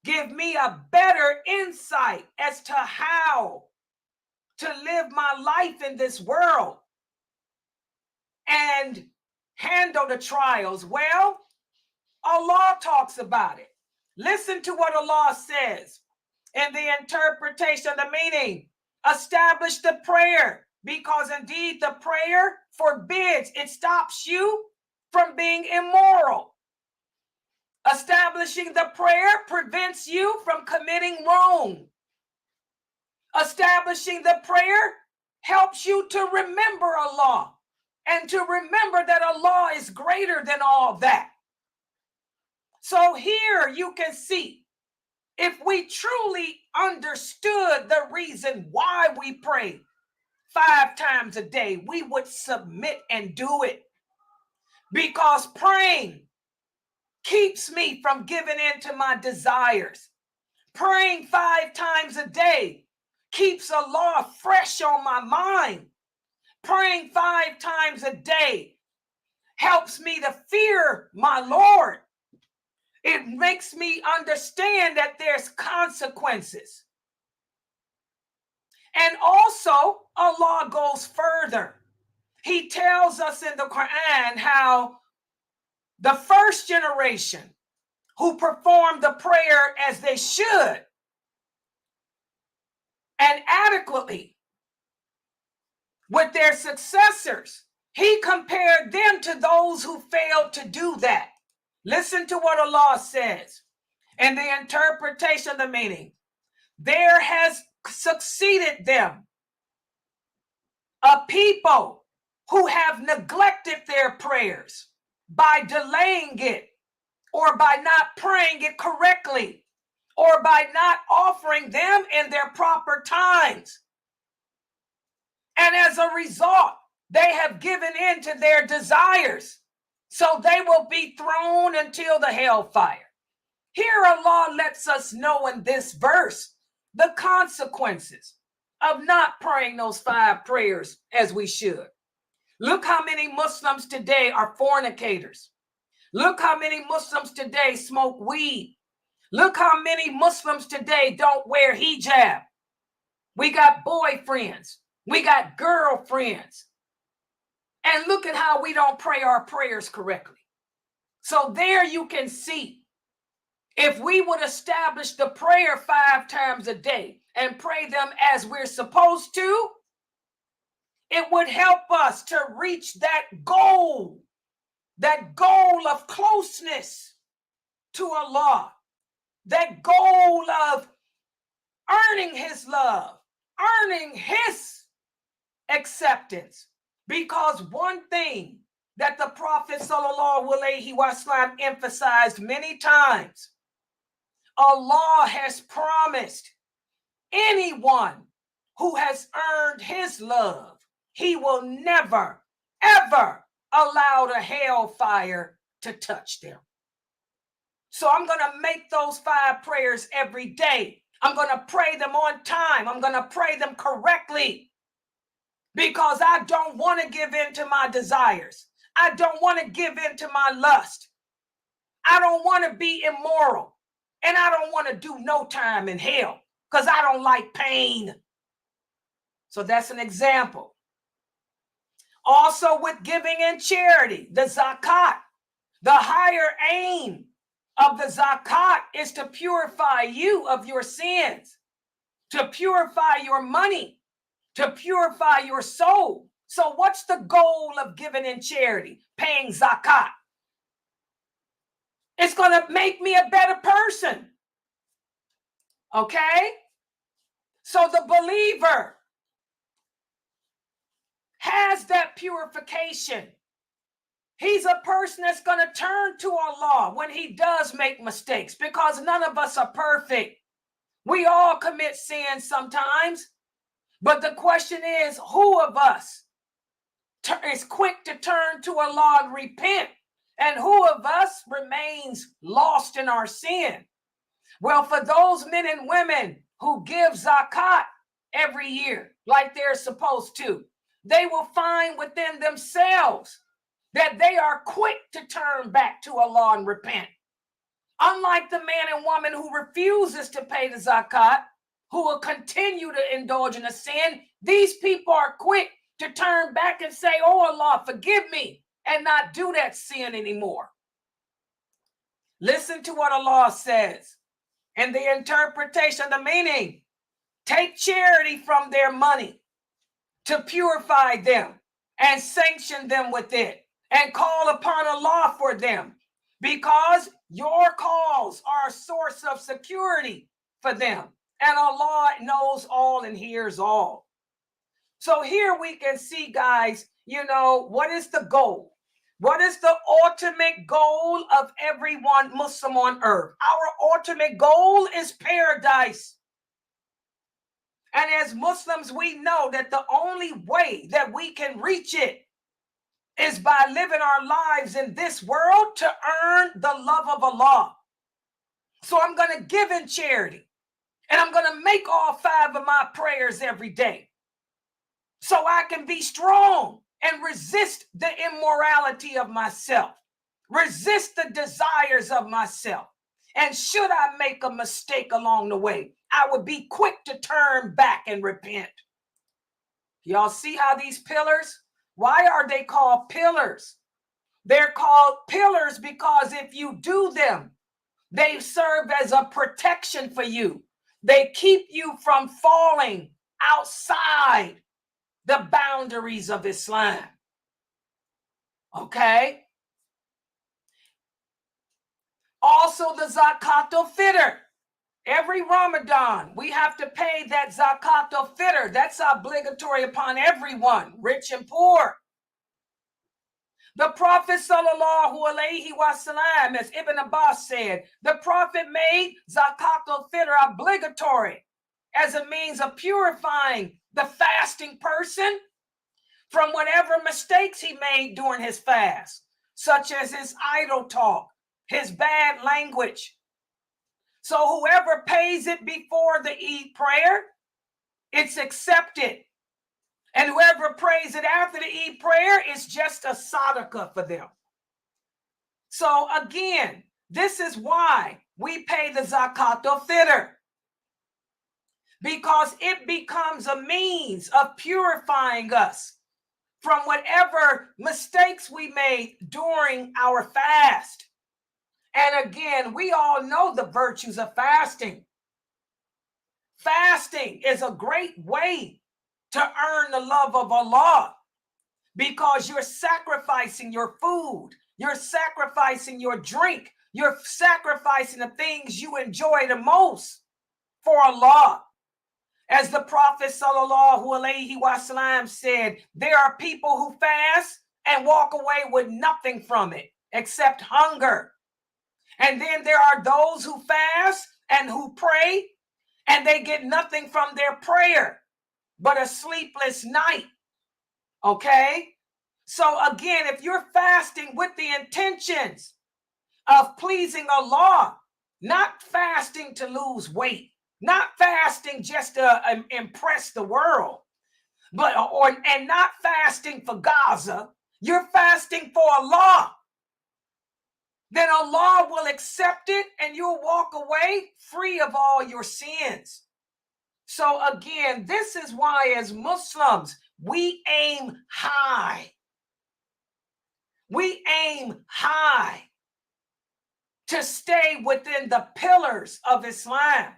Speaker 4: give me a better insight as to how to live my life in this world and handle the trials? Well, Allah talks about it. Listen to what Allah says in the interpretation, the meaning. Establish the prayer, because indeed the prayer forbids, it stops you from being immoral. Establishing the prayer prevents you from committing wrong. Establishing the prayer helps you to remember Allah and to remember that Allah is greater than all that. So here you can see, if we truly understood the reason why we pray 5 times a day, we would submit and do it. Because praying keeps me from giving in to my desires. Praying 5 times a day keeps Allah fresh on my mind. Praying 5 times a day helps me to fear my Lord. It makes me understand that there's consequences. And also, Allah goes further. He tells us in the Quran how the first generation who performed the prayer as they should and adequately with their successors, He compared them to those who failed to do that. Listen to what Allah says in the interpretation of the meaning. There has succeeded them a people who have neglected their prayers by delaying it, or by not praying it correctly, or by not offering them in their proper times. And as a result, they have given in to their desires. So they will be thrown into the hellfire. Here Allah lets us know in this verse the consequences of not praying those 5 prayers as we should. Look how many Muslims today are fornicators. Look how many Muslims today smoke weed. Look how many Muslims today don't wear hijab. We got boyfriends. We got girlfriends. And look at how we don't pray our prayers correctly. So there you can see, if we would establish the prayer 5 times a day and pray them as we're supposed to, it would help us to reach that goal of closeness to Allah, that goal of earning His love, earning his acceptance. Because one thing that the Prophet ﷺ emphasized many times, Allah has promised anyone who has earned his love, he will never, ever allow the hellfire to touch them. So I'm going to make those 5 prayers every day. I'm going to pray them on time. I'm going to pray them correctly because I don't want to give in to my desires. I don't want to give in to my lust. I don't want to be immoral. And I don't want to do no time in hell because I don't like pain. So that's an example. Also with giving and charity, the zakat, the higher aim of the zakat is to purify you of your sins, to purify your money, to purify your soul. So what's the goal of giving in charity, paying zakat? It's going to make me a better person. Okay? So the believer has that purification. He's a person that's going to turn to Allah when he does make mistakes, because none of us are perfect. We all commit sins sometimes. But the question is, who of us is quick to turn to Allah and repent? And who of us remains lost in our sin? Well, for those men and women who give zakat every year like they're supposed to, they will find within themselves that they are quick to turn back to Allah and repent. Unlike the man and woman who refuses to pay the zakat, who will continue to indulge in a sin, these people are quick to turn back and say, oh Allah, forgive me, and not do that sin anymore. Listen to what Allah says in the interpretation, the meaning. Take charity from their money to purify them and sanction them with it and call upon Allah for them, because your calls are a source of security for them. And Allah knows all and hears all. So here we can see, guys, what is the goal? What is the ultimate goal of everyone Muslim on earth? Our ultimate goal is paradise. And as Muslims, we know that the only way that we can reach it is by living our lives in this world to earn the love of Allah. So I'm going to give in charity, and I'm going to make all 5 of my prayers every day so I can be strong and resist the immorality of myself, resist the desires of myself. And should I make a mistake along the way, I would be quick to turn back and repent. Y'all see how these pillars, why are they called pillars? They're called pillars because if you do them, they serve as a protection for you. They keep you from falling outside the boundaries of Islam. Okay? Also, the zakat al-fitr. Every Ramadan, we have to pay that zakat al-fitr. That's obligatory upon everyone, rich and poor. The Prophet ﷺ, as Ibn Abbas said, the Prophet made zakat al-fitr obligatory as a means of purifying the fasting person from whatever mistakes he made during his fast, such as his idle talk, his bad language. So whoever pays it before the Eid prayer, it's accepted. And whoever prays it after the Eid prayer is just a sadaqah for them. So again, this is why we pay the zakat al-fitr, because it becomes a means of purifying us from whatever mistakes we made during our fast. And again, we all know the virtues of fasting. Fasting is a great way to earn the love of Allah, because you're sacrificing your food, you're sacrificing your drink, you're sacrificing the things you enjoy the most for Allah. As the Prophet sallallahu alaihi wasallam said, there are people who fast and walk away with nothing from it except hunger. And then there are those who fast and who pray and they get nothing from their prayer but a sleepless night. Okay? So again, if you're fasting with the intentions of pleasing Allah, not fasting to lose weight, not fasting just to impress the world, and not fasting for Gaza, you're fasting for Allah, then Allah will accept it and you'll walk away free of all your sins. So again, this is why as Muslims, we aim high. We aim high to stay within the pillars of Islam.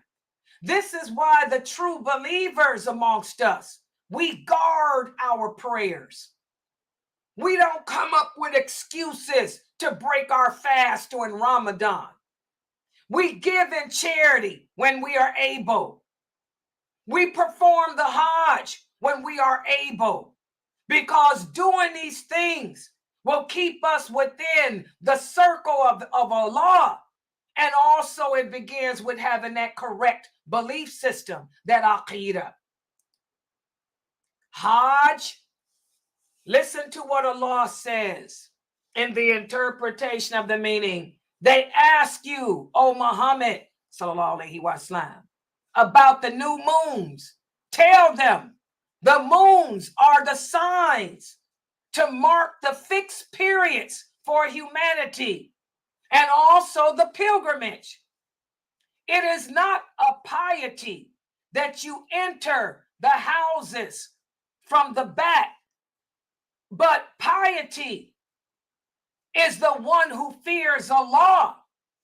Speaker 4: This is why the true believers amongst us, we guard our prayers. We don't come up with excuses to break our fast during Ramadan. We give in charity when we are able. We perform the Hajj when we are able, because doing these things will keep us within the circle of Allah. And also it begins with having that correct belief system, that aqidah. Hajj, listen to what Allah says in the interpretation of the meaning. They ask you, O Muhammad, sallallahu alaihi wasallam, about the new moons. Tell them the moons are the signs to mark the fixed periods for humanity and also the pilgrimage. It is not a piety that you enter the houses from the back, but piety is the one who fears Allah.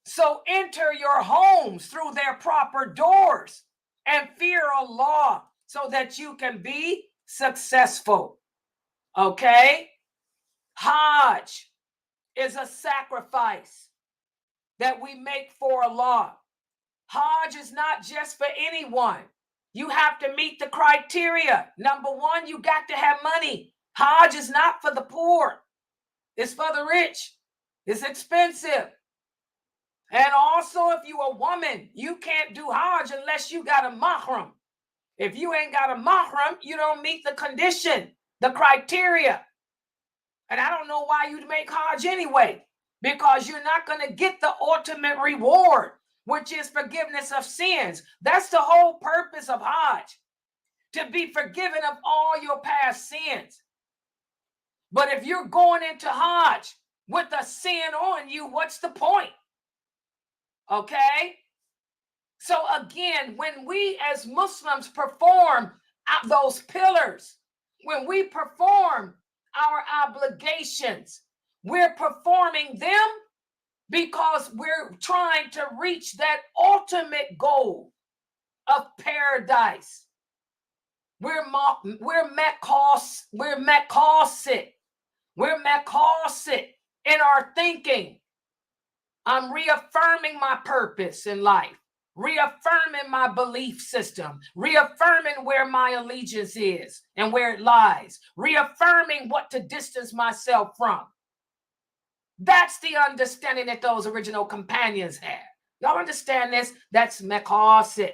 Speaker 4: So enter your homes through their proper doors and fear Allah so that you can be successful. Okay? Hajj is a sacrifice that we make for Allah. Hajj is not just for anyone. You have to meet the criteria. Number one, you got to have money. Hajj is not for the poor. It's for the rich. It's expensive. And also, if you're a woman, you can't do Hajj unless you got a mahram. If you ain't got a mahram, you don't meet the condition, the criteria. And I don't know why you'd make Hajj anyway, because you're not going to get the ultimate reward, which is forgiveness of sins. That's the whole purpose of Hajj, to be forgiven of all your past sins. But if you're going into Hajj with a sin on you, what's the point? Okay? So again, when we as Muslims perform those pillars, when we perform our obligations, we're performing them because we're trying to reach that ultimate goal of paradise. We're Maqasid in our thinking. I'm reaffirming my purpose in life, reaffirming my belief system, reaffirming where my allegiance is and where it lies, reaffirming what to distance myself from. That's the understanding that those original companions had. Y'all understand this? That's Maqasid.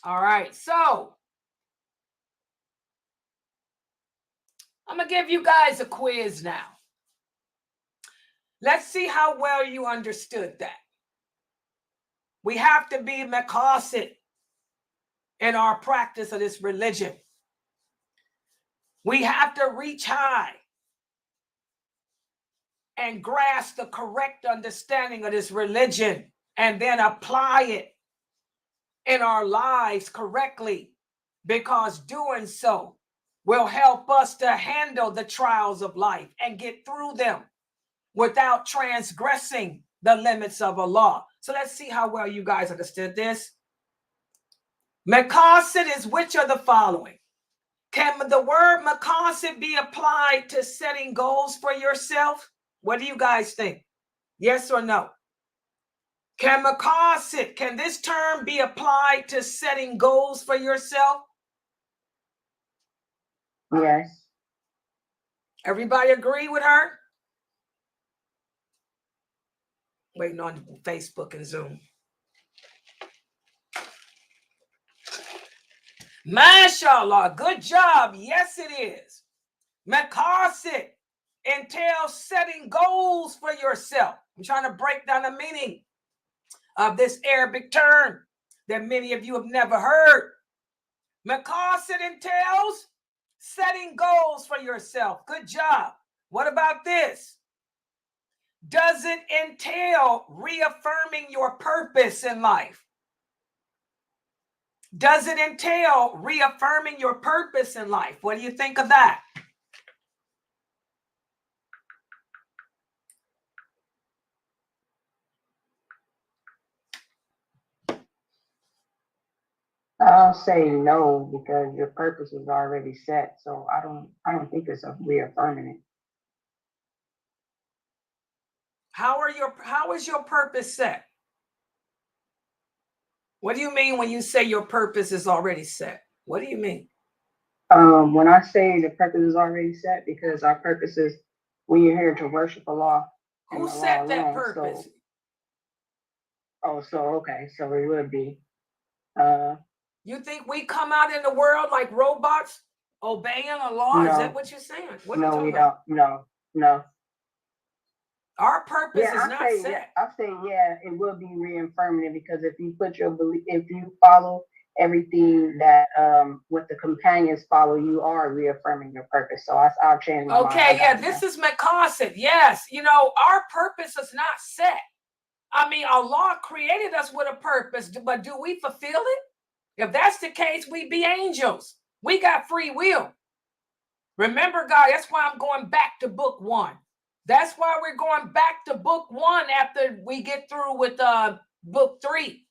Speaker 4: All right, so I'm going to give you guys a quiz now. Let's see how well you understood that. We have to be Maqasid in our practice of this religion. We have to reach high and grasp the correct understanding of this religion and then apply it in our lives correctly, because doing so will help us to handle the trials of life and get through them without transgressing the limits of Allah. So let's see how well you guys understood this. Maqasid is which of the following? Can the word maqasid be applied to setting goals for yourself? What do you guys think? Yes or no? Can this term be applied to setting goals for yourself?
Speaker 5: Yes.
Speaker 4: Everybody agree with her? Waiting on Facebook and Zoom. Mashallah, good job. Yes, it is. Maqasidic entails setting goals for yourself. I'm trying to break down the meaning of this Arabic term that many of you have never heard. Maqasid entails setting goals for yourself. Good job. What about this? Does it entail reaffirming your purpose in life? Does it entail reaffirming your purpose in life? What do you think of that?
Speaker 5: I'll say no because your purpose is already set. So I don't think it's a reaffirming it.
Speaker 4: How is your purpose set? What do you mean when you say your purpose is already set? What do you mean?
Speaker 5: When I say the purpose is already set, because our purpose is when you're here to worship Allah.
Speaker 4: Who set that purpose?
Speaker 5: Okay, so it would be.
Speaker 4: You think we come out in the world like robots obeying Allah?
Speaker 5: No,
Speaker 4: is that what you're saying? What
Speaker 5: no, we
Speaker 4: about?
Speaker 5: don't. No.
Speaker 4: Our purpose is not set.
Speaker 5: I say it will be reaffirming it, because if you put your belief, if you follow everything that what the companions follow, you are reaffirming your purpose. So I'll change my mind.
Speaker 4: Okay, yeah, this is Maqasid. Yes, our purpose is not set. I mean, Allah created us with a purpose, but do we fulfill it? If that's the case, we be angels. We got free will. Remember, God, that's why I'm going back to book 1. That's why we're going back to book 1 after we get through with book 3.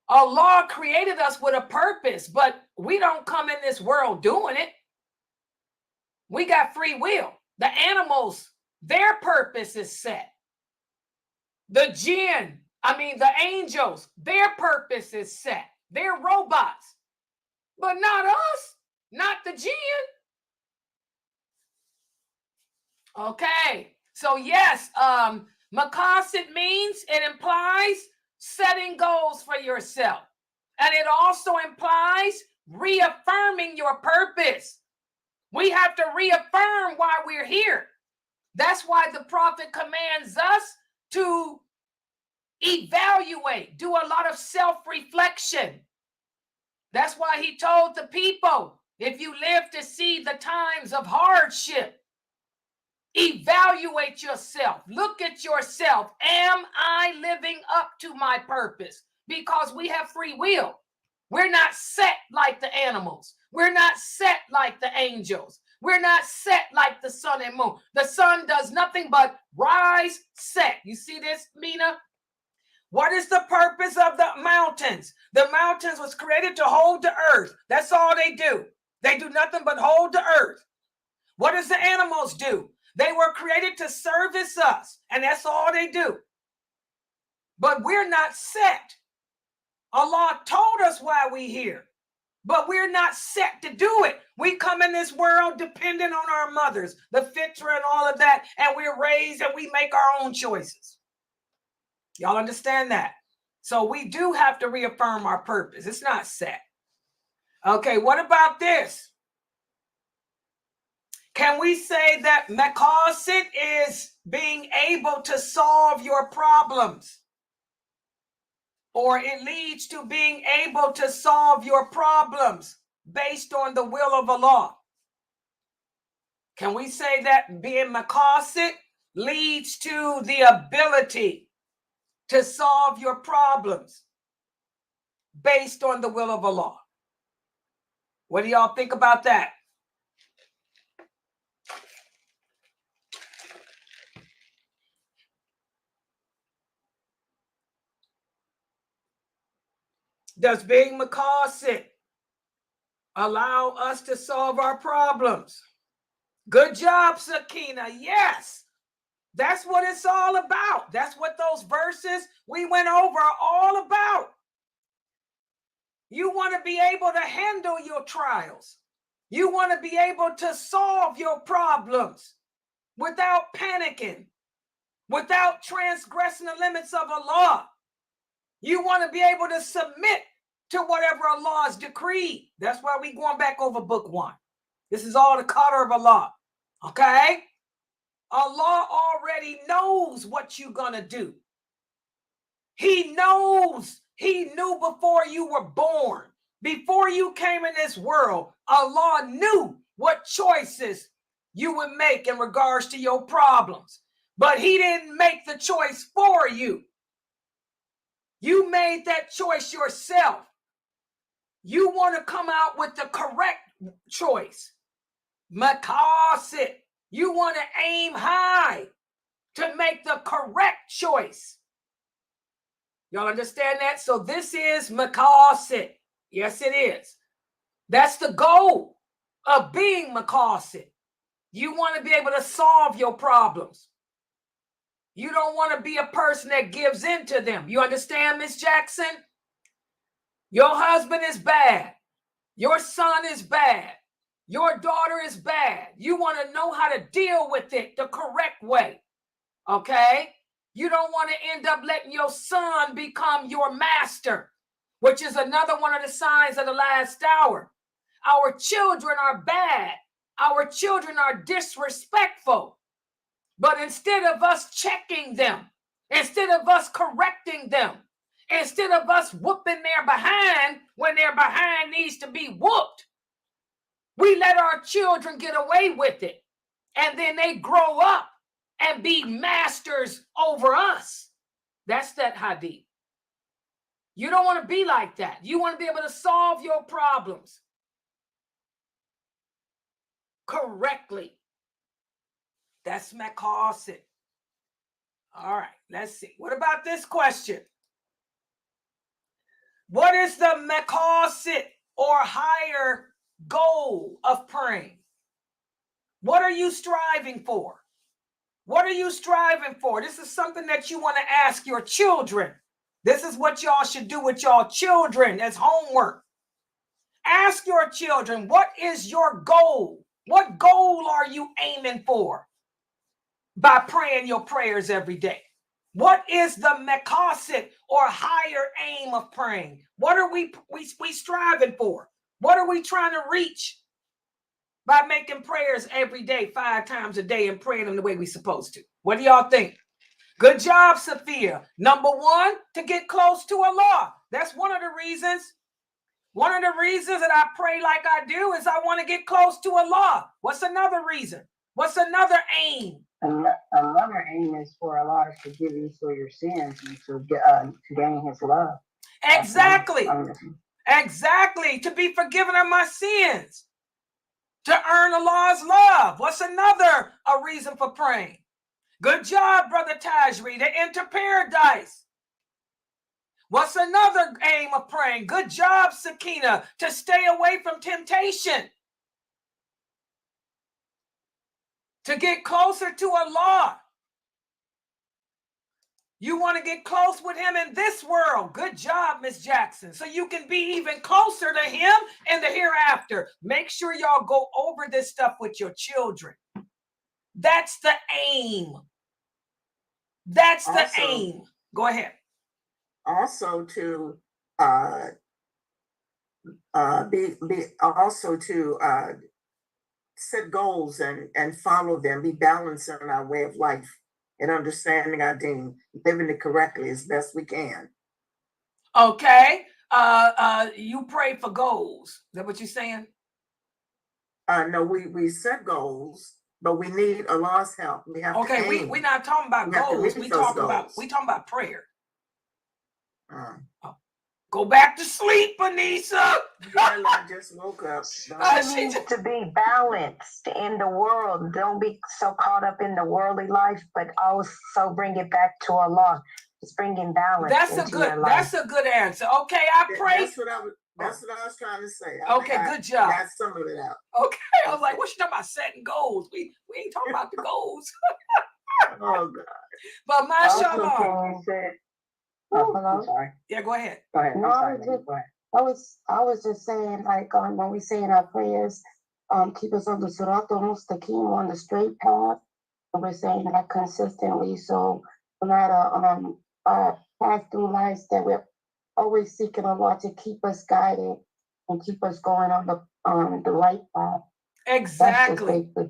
Speaker 4: Allah created us with a purpose, but we don't come in this world doing it. We got free will. The animals, their purpose is set. The angels, their purpose is set. They're robots, but not us, not the jinn. Okay, so yes, maqasid means, it implies setting goals for yourself. And it also implies reaffirming your purpose. We have to reaffirm why we're here. That's why the Prophet commands us to evaluate, do a lot of self-reflection. That's why he told the people, if you live to see the times of hardship, evaluate yourself. Look at yourself. Am I living up to my purpose? Because we have free will. We're not set like the animals. We're not set like the angels. We're not set like the sun and moon. The sun does nothing but rise, set. You see this, Mina? What is the purpose of the mountains? The mountains was created to hold the earth. That's all they do. They do nothing but hold the earth. What does the animals do? They were created to service us, and that's all they do. But we're not set. Allah told us why we're here, but we're not set to do it. We come in this world dependent on our mothers, the fitra and all of that, and we're raised and we make our own choices. Y'all understand that? So we do have to reaffirm our purpose. It's not set. Okay, what about this? Can we say that maqasid is being able to solve your problems? Or it leads to being able to solve your problems based on the will of Allah? Can we say that being maqasid leads to the ability to solve your problems based on the will of Allah? What do y'all think about that? Does being maqasid allow us to solve our problems? Good job, Sakina. Yes. That's what it's all about. That's what those verses we went over are all about. You want to be able to handle your trials. You want to be able to solve your problems without panicking, without transgressing the limits of Allah. You want to be able to submit to whatever Allah's decreed. That's why we're going back over book 1. This is all the qadr of Allah. Okay? Allah already knows what you're going to do. He knows. He knew before you were born. Before you came in this world, Allah knew what choices you would make in regards to your problems. But he didn't make the choice for you. You made that choice yourself. You want to come out with the correct choice. Maqasid. You want to aim high to make the correct choice. Y'all understand that? So this is Maqasid. Yes, it is. That's the goal of being Maqasid. You want to be able to solve your problems. You don't want to be a person that gives in to them. You understand, Miss Jackson? Your husband is bad. Your son is bad. Your daughter is bad. You want to know how to deal with it the correct way. Okay? You don't want to end up letting your son become your master, which is another one of the signs of the last hour. Our children are bad. Our children are disrespectful. But instead of us checking them, instead of us correcting them, instead of us whooping their behind when their behind needs to be whooped, we let our children get away with it. And then they grow up and be masters over us. That's that hadith. You don't want to be like that. You want to be able to solve your problems correctly. That's Maqasid. All right, let's see. What about this question? What is the Maqasid or higher goal of praying? What are you striving for? What are you striving for? This is something that you want to ask your children. This is what y'all should do with y'all children as homework. Ask your children, what is your goal? What goal are you aiming for by praying your prayers every day? What is the Maqasid or higher aim of praying? What are we striving for? What are we trying to reach by making prayers every day, 5 times a day, and praying them the way we're supposed to? What do y'all think? Good job, Sophia. Number 1, to get close to Allah. That's one of the reasons. One of the reasons that I pray like I do is I want to get close to Allah. What's another reason? What's another aim?
Speaker 5: Another aim is for Allah to forgive you for your sins and to gain His love.
Speaker 4: Exactly. Exactly. To be forgiven of my sins. To earn Allah's love. What's another reason for praying? Good job, Brother Tajri. To enter paradise. What's another aim of praying? Good job, Sakina. To stay away from temptation. To get closer to Allah. You want to get close with Him in this world. Good job, Miss Jackson. So you can be even closer to Him in the hereafter. Make sure y'all go over this stuff with your children. That's the aim. That's the aim. Go ahead.
Speaker 6: Also to set goals and follow them, be balanced in our way of life and understanding our deen, living it correctly as best we can.
Speaker 4: Okay. You pray for goals. Is that what you're saying?
Speaker 6: No, we set goals, but we need Allah's help. We have
Speaker 4: okay,
Speaker 6: to aim.
Speaker 4: We're not talking about goals. We talking about prayer. Go back to sleep, Anissa.
Speaker 6: Yeah, I just woke up.
Speaker 5: To be balanced in the world. Don't be so caught up in the worldly life, but also bring it back to Allah. Just bringing balance. That's
Speaker 4: a good answer. Okay, I pray.
Speaker 6: That's what I was trying to say.
Speaker 4: Okay, good job.
Speaker 6: Got some of it out.
Speaker 4: Okay, I was like, what you talking about setting goals? We ain't talking about the goals.
Speaker 6: Oh God.
Speaker 4: But
Speaker 5: Also,
Speaker 4: mashallah.
Speaker 5: can you say, oh,
Speaker 7: Hello?
Speaker 5: I'm sorry.
Speaker 4: Yeah, go ahead.
Speaker 5: Go ahead. I'm
Speaker 7: No,
Speaker 5: sorry.
Speaker 7: I was just-
Speaker 5: Go ahead.
Speaker 7: I was just saying, like, when we say in our prayers, keep us on the Surat al-Mustaqim, on the straight path, and we're saying that consistently, so no matter our path through life, that we're always seeking Allah to keep us guided and keep us going on the right path. That's just
Speaker 4: Exactly.
Speaker 7: basically.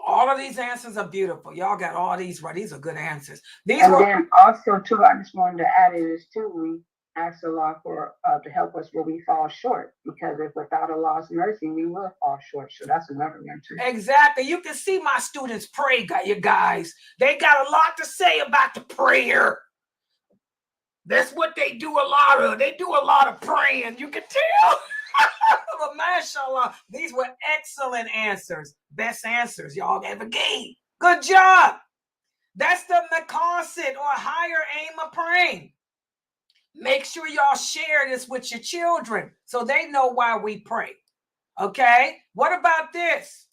Speaker 4: All of these answers are beautiful. Y'all got all these right. These are good answers. These
Speaker 5: And
Speaker 4: were
Speaker 5: then also too, I just wanted to add in this too. We ask Allah for to help us where we fall short, because if without Allah's mercy, we will fall short. So that's another one too.
Speaker 4: exactly. You can see my students pray, you guys. They got a lot to say about the prayer. That's what they do a lot of. They do a lot of praying. You can tell. But mashallah, these were excellent answers. Best answers y'all ever gave. Good job. That's the maqasid, or higher aim of praying. Make sure y'all share this with your children so they know why we pray. Okay? What about this?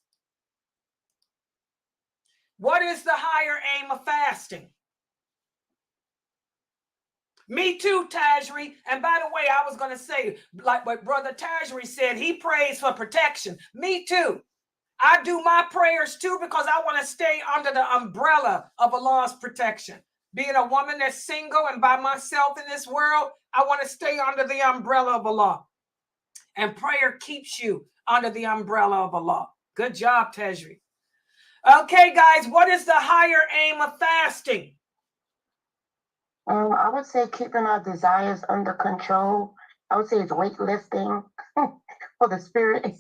Speaker 4: What is the higher aim of fasting? Me too, Tajri. And by the way, I was going to say, like what Brother Tajri said, he prays for protection. Me too. I do my prayers too, because I want to stay under the umbrella of Allah's protection. Being a woman that's single and by myself in this world, I want to stay under the umbrella of Allah. And prayer keeps you under the umbrella of Allah. Good job, Tajri. Okay, guys, what is the higher aim of fasting?
Speaker 7: I would say keeping our desires under control. I would say it's weightlifting for the spirit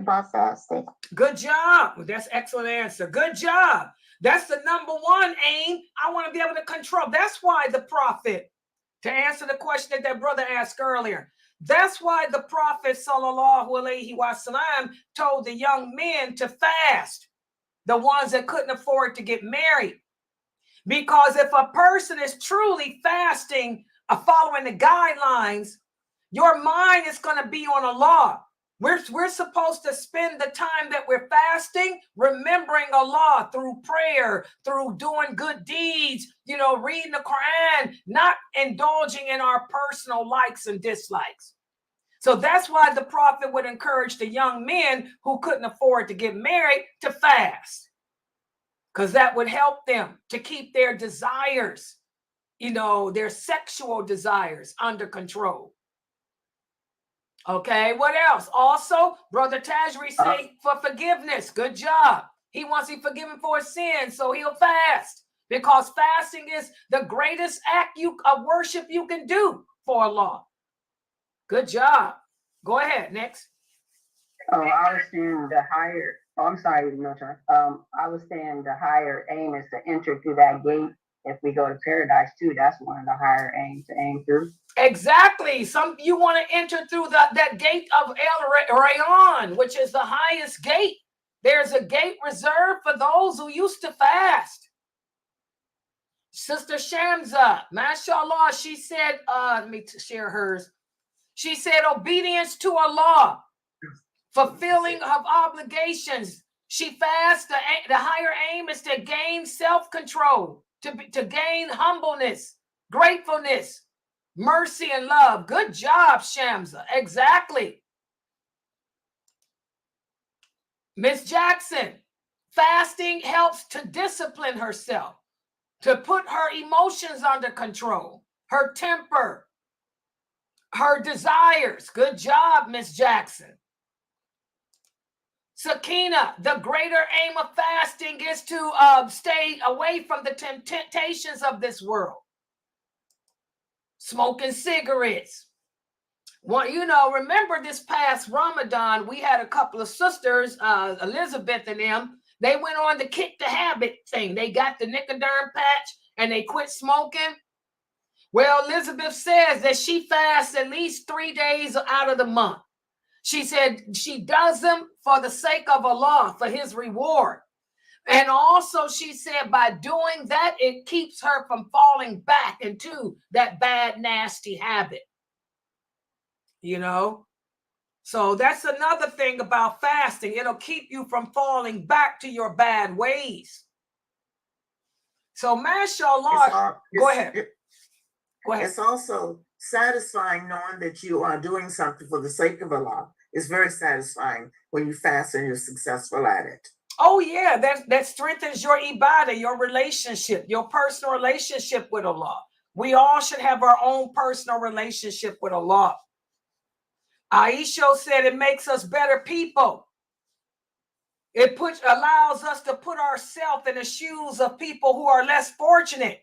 Speaker 7: by fasting.
Speaker 4: Good job. Well, that's excellent answer. Good job. That's the number one aim. I want to be able to control. That's why the prophet, to answer the question that brother asked earlier, that's why the prophet sallallahu alaihi wasallam told the young men to fast, the ones that couldn't afford to get married. Because if a person is truly fasting, following the guidelines, your mind is going to be on Allah. We're supposed to spend the time that we're fasting remembering Allah through prayer, through doing good deeds, reading the Quran, not indulging in our personal likes and dislikes. So that's why the prophet would encourage the young men who couldn't afford to get married to fast, because that would help them to keep their desires, their sexual desires under control. Okay, what else? Also, Brother Tajri say for forgiveness. Good job. He wants to be forgiven for his sins, so he'll fast, because fasting is the greatest act of worship you can do for Allah. Good job. Go ahead. Next.
Speaker 5: Oh, I was saying the higher. Oh, I'm sorry, no turn. I was saying the higher aim is to enter through that gate. If we go to paradise too, that's one of the higher aims to aim through.
Speaker 4: Exactly. You want to enter through that gate of El Rayyan, which is the highest gate. There's a gate reserved for those who used to fast. Sister Shamza, mashallah, she said, let me share hers. She said obedience to Allah, fulfilling of obligations. She fasts. The higher aim is to gain self-control, to gain humbleness, gratefulness, mercy, and love. Good job, Shamsa. Exactly. Miss Jackson, fasting helps to discipline herself, to put her emotions under control, her temper, her desires. Good job, Miss Jackson. Sakina, the greater aim of fasting is to stay away from the temptations of this world. Smoking cigarettes. Well, remember this past Ramadan, we had a couple of sisters, Elizabeth and them, they went on the kick the habit thing. They got the Nicoderm patch and they quit smoking. Well, Elizabeth says that she fasts at least 3 days out of the month. She said she does them for the sake of Allah, for his reward. And also she said by doing that, it keeps her from falling back into that bad, nasty habit. So that's another thing about fasting. It'll keep you from falling back to your bad ways. So, mashallah, go ahead. Go ahead.
Speaker 6: It's also satisfying knowing that you are doing something for the sake of Allah. It's very satisfying when you fast and you're successful at it.
Speaker 4: Oh, yeah, that strengthens your ibadah, your relationship, your personal relationship with Allah. We all should have our own personal relationship with Allah. Aisha said it makes us better people. It allows us to put ourselves in the shoes of people who are less fortunate.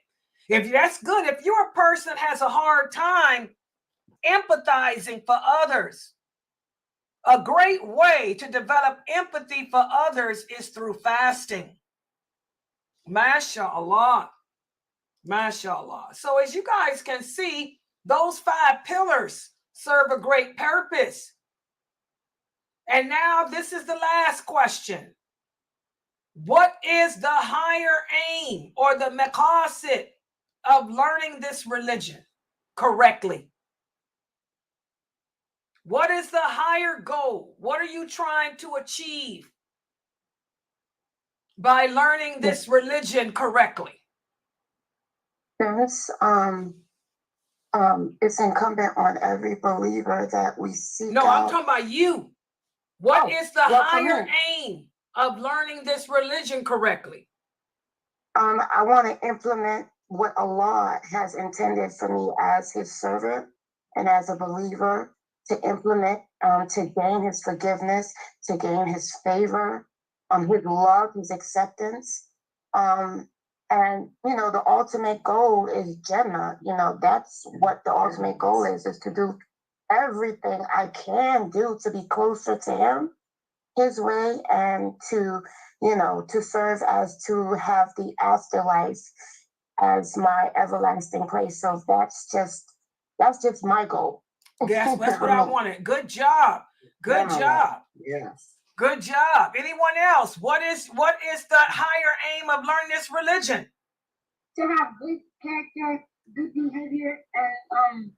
Speaker 4: If that's good, if you're a person that has a hard time empathizing for others, a great way to develop empathy for others is through fasting. MashaAllah. MashaAllah. So as you guys can see, those 5 pillars serve a great purpose. And now this is the last question. What is the higher aim or the maqasid of learning this religion correctly? What is the higher goal? What are you trying to achieve by learning this religion correctly?
Speaker 7: Yes, it's incumbent on every believer that we seek
Speaker 4: No,
Speaker 7: out.
Speaker 4: I'm talking about you. What is the
Speaker 7: well,
Speaker 4: higher aim of learning this religion correctly?
Speaker 7: I want to implement what Allah has intended for me as His servant and as a believer to implement, to gain His forgiveness, to gain His favor, His love, His acceptance. And, you know, the ultimate goal is Jannah. You know, that's what the ultimate goal is to do everything I can do to be closer to Him, His way, and to, you know, to serve as to have the afterlife as my everlasting place. So that's just my goal.
Speaker 4: Yes, that's what I wanted. Good job. Good job.
Speaker 6: Yes.
Speaker 4: Good job. Anyone else? What is the higher aim of learning this religion?
Speaker 1: To have good character, good behavior, and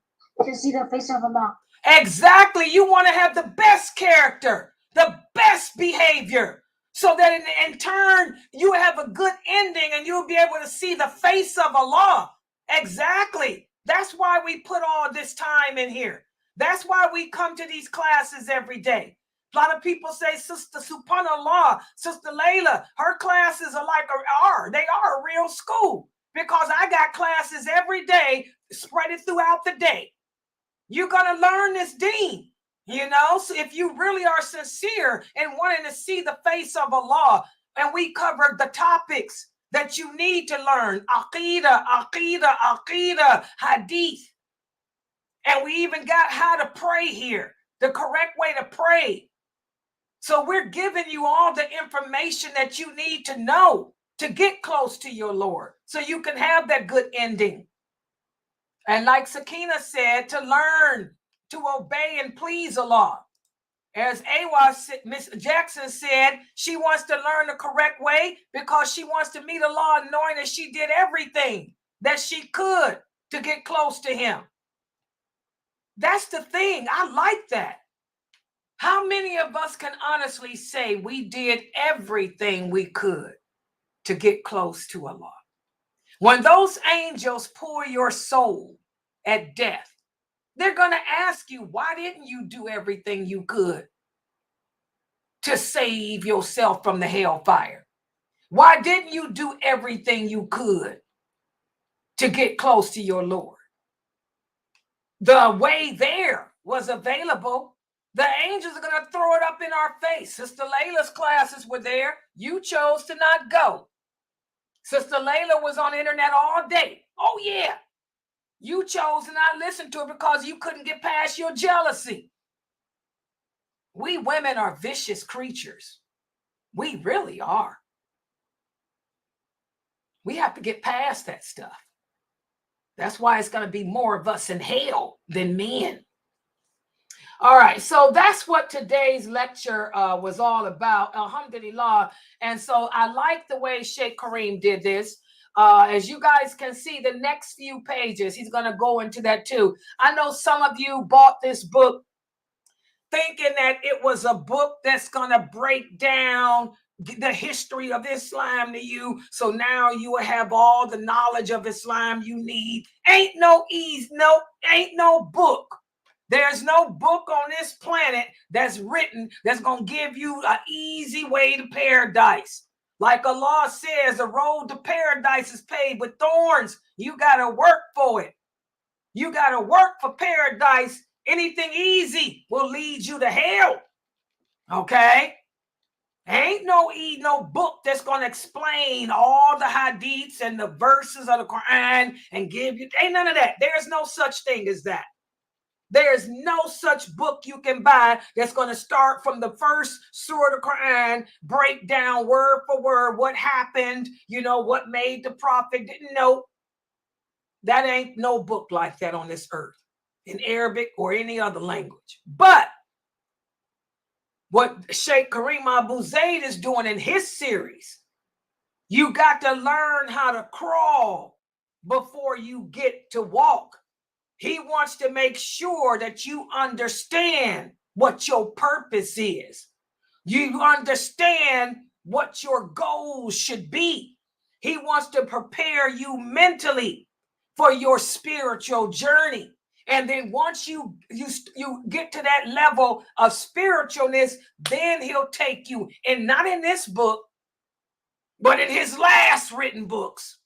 Speaker 1: to see the face of Allah.
Speaker 4: Exactly. You want to have the best character, the best behavior, so that in turn you have a good ending and you'll be able to see the face of Allah. Exactly. That's why we put all this time in here. That's why we come to these classes every day. A lot of people say, Sister Subhanallah, Sister Layla, her classes are they are a real school, because I got classes every day, spread it throughout the day. You're going to learn this deen, you know. So if you really are sincere in wanting to see the face of Allah, and we covered the topics that you need to learn, aqidah, hadith. And we even got how to pray here, the correct way to pray. So we're giving you all the information that you need to know to get close to your Lord, so you can have that good ending. And like Sakina said, to learn to obey and please Allah. As Miss Jackson said, she wants to learn the correct way because she wants to meet Allah, knowing that she did everything that she could to get close to Him. That's the thing. I like that. How many of us can honestly say we did everything we could to get close to Allah? When those angels pour your soul at death, they're going to ask you, why didn't you do everything you could to save yourself from the hellfire? Why didn't you do everything you could to get close to your Lord? The way there was available. The angels are going to throw it up in our face. Sister Layla's classes were there. You chose to not go. Sister Layla was on the internet all day. Oh, yeah. You chose to not listen to it because you couldn't get past your jealousy. We women are vicious creatures. We really are. We have to get past that stuff. That's why it's going to be more of us in hell than men. All right, so that's what today's lecture was all about, alhamdulillah. And so I like the way Sheikh Kareem did this. As you guys can see, the next few pages, he's going to go into that too. I know some of you bought this book thinking that it was a book that's going to break down the history of Islam to you. So now you will have all the knowledge of Islam you need. Ain't no book. There's no book on this planet that's written that's going to give you an easy way to paradise. Like Allah says, the road to paradise is paved with thorns. You got to work for it. You got to work for paradise. Anything easy will lead you to hell. Okay? Ain't no book that's going to explain all the hadiths and the verses of the Quran and give you, ain't none of that. There's no such thing as that. There's no such book you can buy that's going to start from the first surah of the Quran, break down word for word what happened, what made the prophet. No, that ain't no book like that on this earth in Arabic or any other language. But what Sheikh Kareem Abu Zaid is doing in his series, you got to learn how to crawl before you get to walk. He wants to make sure that you understand what your purpose is. You understand what your goals should be. He wants to prepare you mentally for your spiritual journey. And then once you get to that level of spiritualness, then he'll take you, and not in this book, but in his last written books,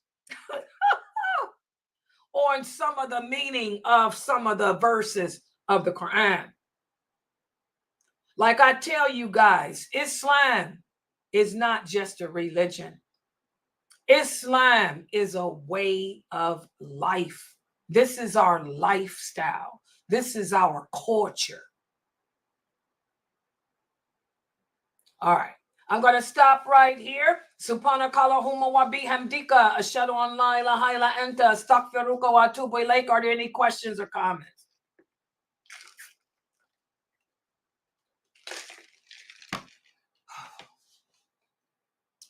Speaker 4: on some of the meaning of some of the verses of the Quran. Like I tell you guys, Islam is not just a religion. Islam is a way of life. This is our lifestyle. This is our culture. All right. I'm going to stop right here. Subhanakallahumma wa bihamdika ashhadu an la ilaha illa anta astaghfiruka wa atubu ilaik. Are there any questions or comments?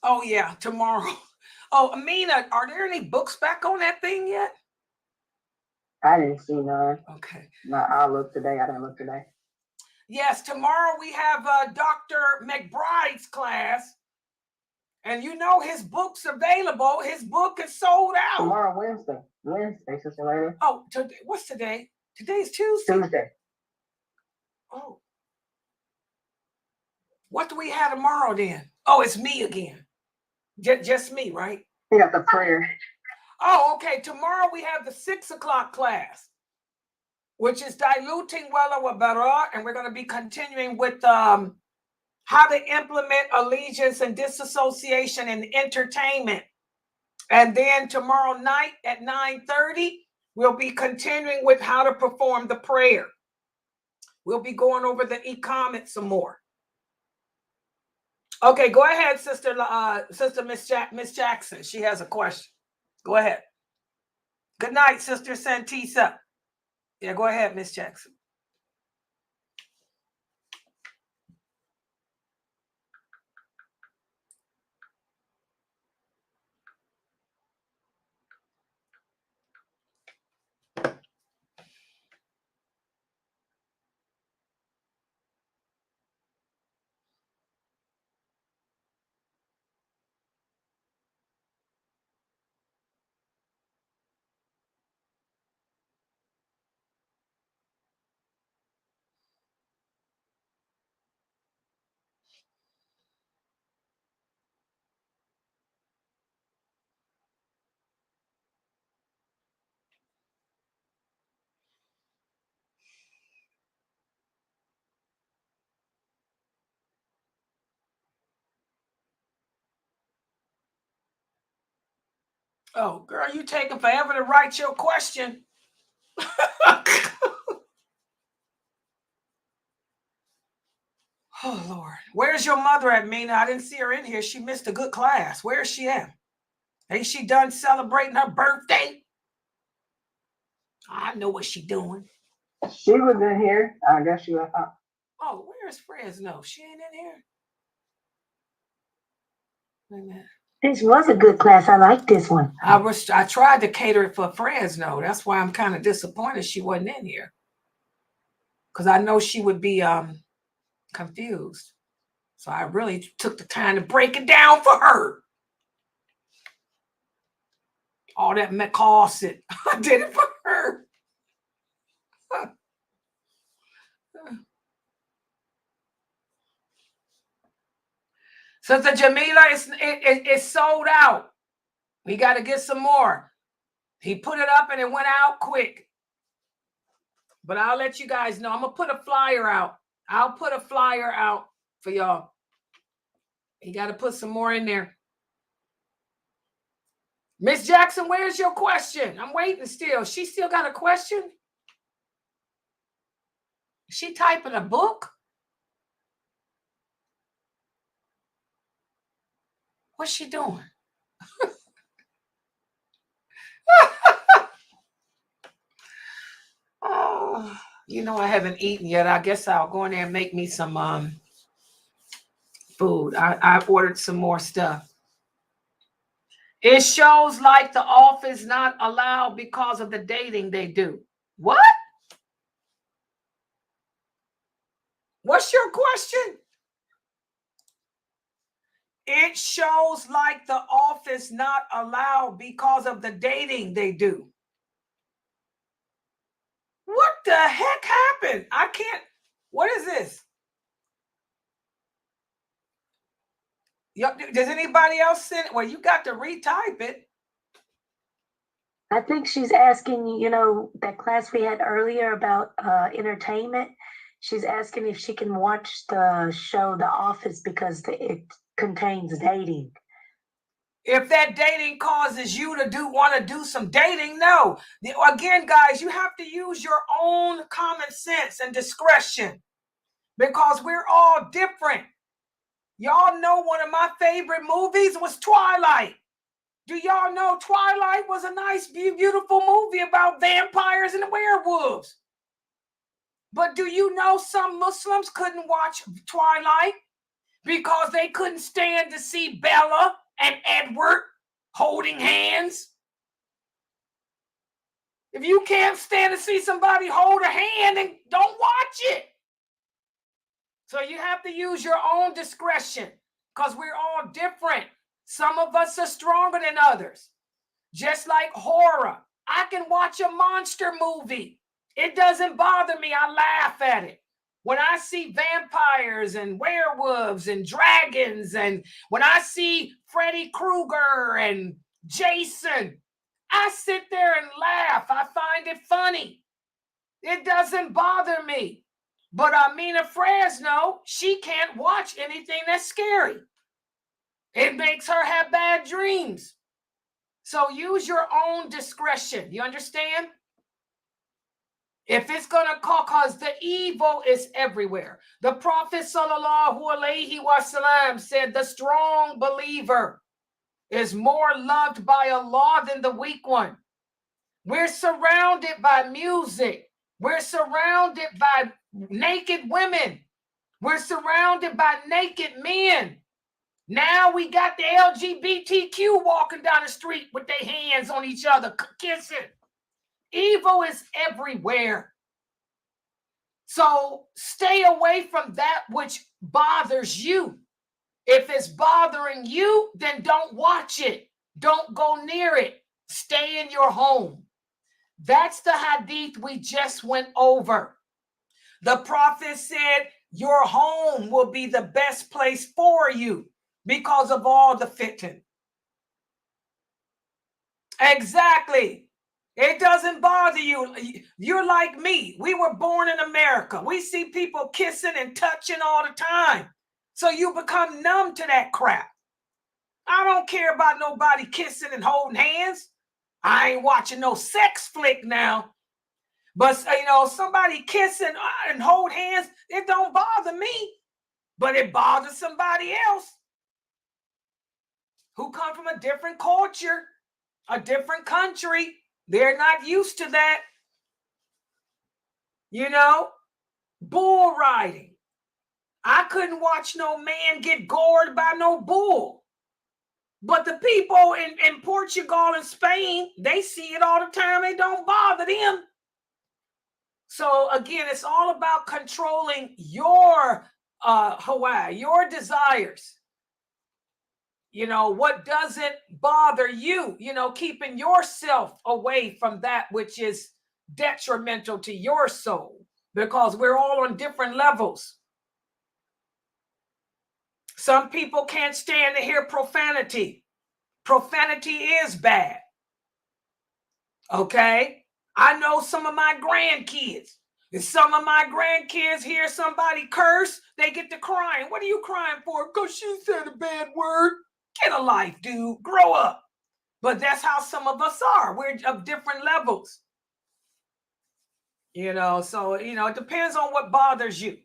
Speaker 4: Oh yeah, tomorrow. Oh, Amina, are there any books back on that thing yet?
Speaker 5: I didn't see none.
Speaker 4: Okay.
Speaker 5: No, I'll look today. I didn't look today.
Speaker 4: Yes, tomorrow we have Dr. McBride's class. And his book's available. His book is sold out.
Speaker 5: Tomorrow, Wednesday, Sister Lady.
Speaker 4: Oh, what's today? Today's Tuesday.
Speaker 5: Tuesday.
Speaker 4: Oh. What do we have tomorrow then? Oh, it's me again. Just me, right?
Speaker 5: We got the prayer.
Speaker 4: Oh, okay. Tomorrow we have the 6 o'clock class, which is diluting wala wa bara, and we're going to be continuing with how to implement allegiance and disassociation in entertainment. And then tomorrow night at 9:30, we'll be continuing with how to perform the prayer. We'll be going over the e-comment some more. Okay, go ahead, Sister Miss Jackson. She has a question. Go ahead. Good night, Sister Santisa. Yeah, go ahead, Miss Jackson. Oh, girl, you taking forever to write your question. Oh, Lord. Where's your mother at, Mina? I didn't see her in here. She missed a good class. Where is she at? Ain't she done celebrating her birthday? I know what she doing.
Speaker 5: She was in here. I guess she left out.
Speaker 4: Oh, where's Fresno? She ain't in here. Wait a minute.
Speaker 1: This was a good class. I like this one.
Speaker 4: I tried to cater it for Fresno. That's why I'm kind of disappointed she wasn't in here. Because I know she would be confused. So I really took the time to break it down for her. All that Maqasidic, I did it for her. Sister Jamila, it's sold out. We got to get some more. He put it up and it went out quick. But I'll let you guys know. I'm going to put a flyer out. I'll put a flyer out for y'all. You got to put some more in there. Miss Jackson, where's your question? I'm waiting still. She still got a question? Is she typing a book? What's she doing? Oh, you know, I haven't eaten yet. I guess I'll go in there and make me some food. I ordered some more stuff. It shows like the office not allowed because of the dating they do. What? What's your question? It shows like the office not allowed because of the dating they do. What the heck happened? I can't. What is this? Does anybody else send it? Well, you got to retype it.
Speaker 7: I think she's asking, you know, that class we had earlier about entertainment. She's asking if she can watch the show The Office because it contains dating.
Speaker 4: If that dating causes you to want to do some dating, no. Again, guys, you have to use your own common sense and discretion because we're all different. Y'all know one of my favorite movies was Twilight. Do y'all know Twilight was a nice, beautiful movie about vampires and werewolves? But do you know some Muslims couldn't watch Twilight because they couldn't stand to see Bella and Edward holding hands? If you can't stand to see somebody hold a hand, then don't watch it. So you have to use your own discretion because we're all different. Some of us are stronger than others. Just like horror. I can watch a monster movie. It doesn't bother me. I laugh at it. When I see vampires and werewolves and dragons, and when I see Freddy Krueger and Jason, I sit there and laugh. I find it funny. It doesn't bother me. But Amina Fresno, she can't watch anything that's scary. It makes her have bad dreams. So use your own discretion. You understand? If it's going to cause the evil is everywhere. The Prophet sallallahu alaihi wasallam said the strong believer is more loved by Allah than the weak one. We're surrounded by music. We're surrounded by naked women. We're surrounded by naked men. Now we got the LGBTQ walking down the street with their hands on each other, kissing. Evil is everywhere. So stay away from that which bothers you. If it's bothering you, then don't watch it. Don't go near it. Stay in your home. That's the hadith we just went over. The Prophet said your home will be the best place for you because of all the fitna. Exactly. It doesn't bother you. You're like me. We were born in America. We see people kissing and touching all the time. So you become numb to that crap. I don't care about nobody kissing and holding hands. I ain't watching no sex flick now. But, you know, somebody kissing and hold hands, it don't bother me. But it bothers somebody else who come from a different culture, a different country. They're not used to that. You know, bull riding. I couldn't watch no man get gored by no bull. But the people in Portugal and Spain, they see it all the time. It don't bother them. So again, it's all about controlling your Hawaii, your desires. What doesn't bother you, keeping yourself away from that which is detrimental to your soul, because we're all on different levels. Some people can't stand to hear profanity. Profanity is bad. Okay? I know some of my grandkids. If some of my grandkids hear somebody curse, they get to crying. What are you crying for? Because she said a bad word. Get a life, dude. Grow up. But that's how some of us are. We're of different levels. So, it depends on what bothers you.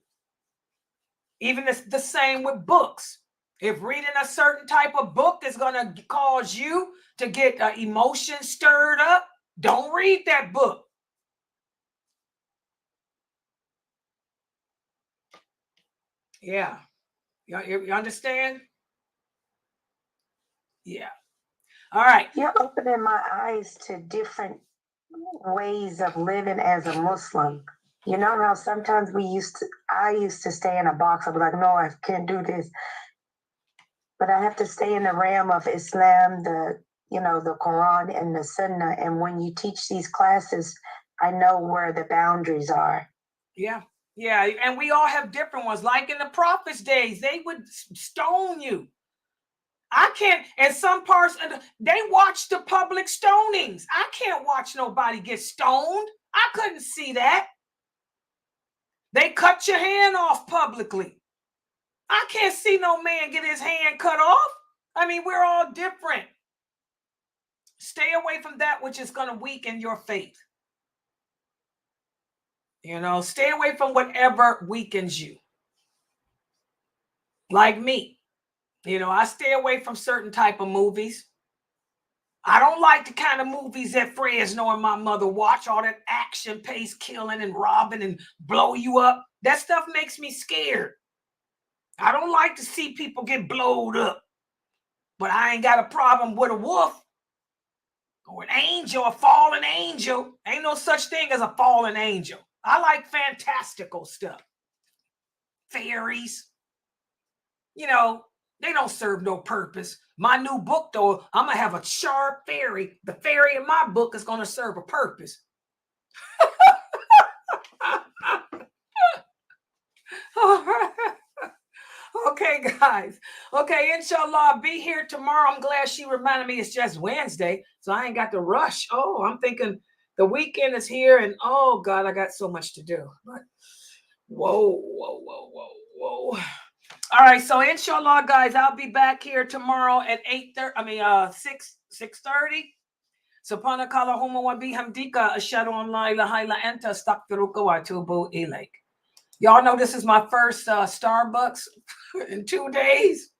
Speaker 4: Even it's the same with books. If reading a certain type of book is going to cause you to get emotions stirred up, don't read that book. Yeah. You understand? Yeah. All right.
Speaker 7: You're opening my eyes to different ways of living as a Muslim. You know how sometimes I used to stay in a box. I'd be like, no, I can't do this. But I have to stay in the realm of Islam, the Quran and the Sunnah. And when you teach these classes, I know where the boundaries are.
Speaker 4: Yeah. Yeah. And we all have different ones. Like in the Prophet's days, they would stone you. I can't, in some parts, they watch the public stonings. I can't watch nobody get stoned. I couldn't see that. They cut your hand off publicly. I can't see no man get his hand cut off. I mean, we're all different. Stay away from that which is going to weaken your faith. Stay away from whatever weakens you. Like me. I stay away from certain type of movies. I don't like the kind of movies that Fresno and my mother watch, all that action-paced killing and robbing and blow you up. That stuff makes me scared. I don't like to see people get blowed up. But I ain't got a problem with a wolf or an angel, a fallen angel. Ain't no such thing as a fallen angel. I like fantastical stuff. Fairies. They don't serve no purpose. My new book, though, I'm going to have a sharp fairy. The fairy in my book is going to serve a purpose. Okay, guys. Okay, inshallah, I'll be here tomorrow. I'm glad she reminded me it's just Wednesday, so I ain't got to rush. Oh, I'm thinking the weekend is here, and oh, God, I got so much to do. But whoa. All right, so inshallah, guys, I'll be back here tomorrow at 6:30. Subhanakallahumma wa bihamdika ashhadu an la ilaha illa anta astaghfiruka wa atubu ilaik. Y'all know this is my first Starbucks in 2 days.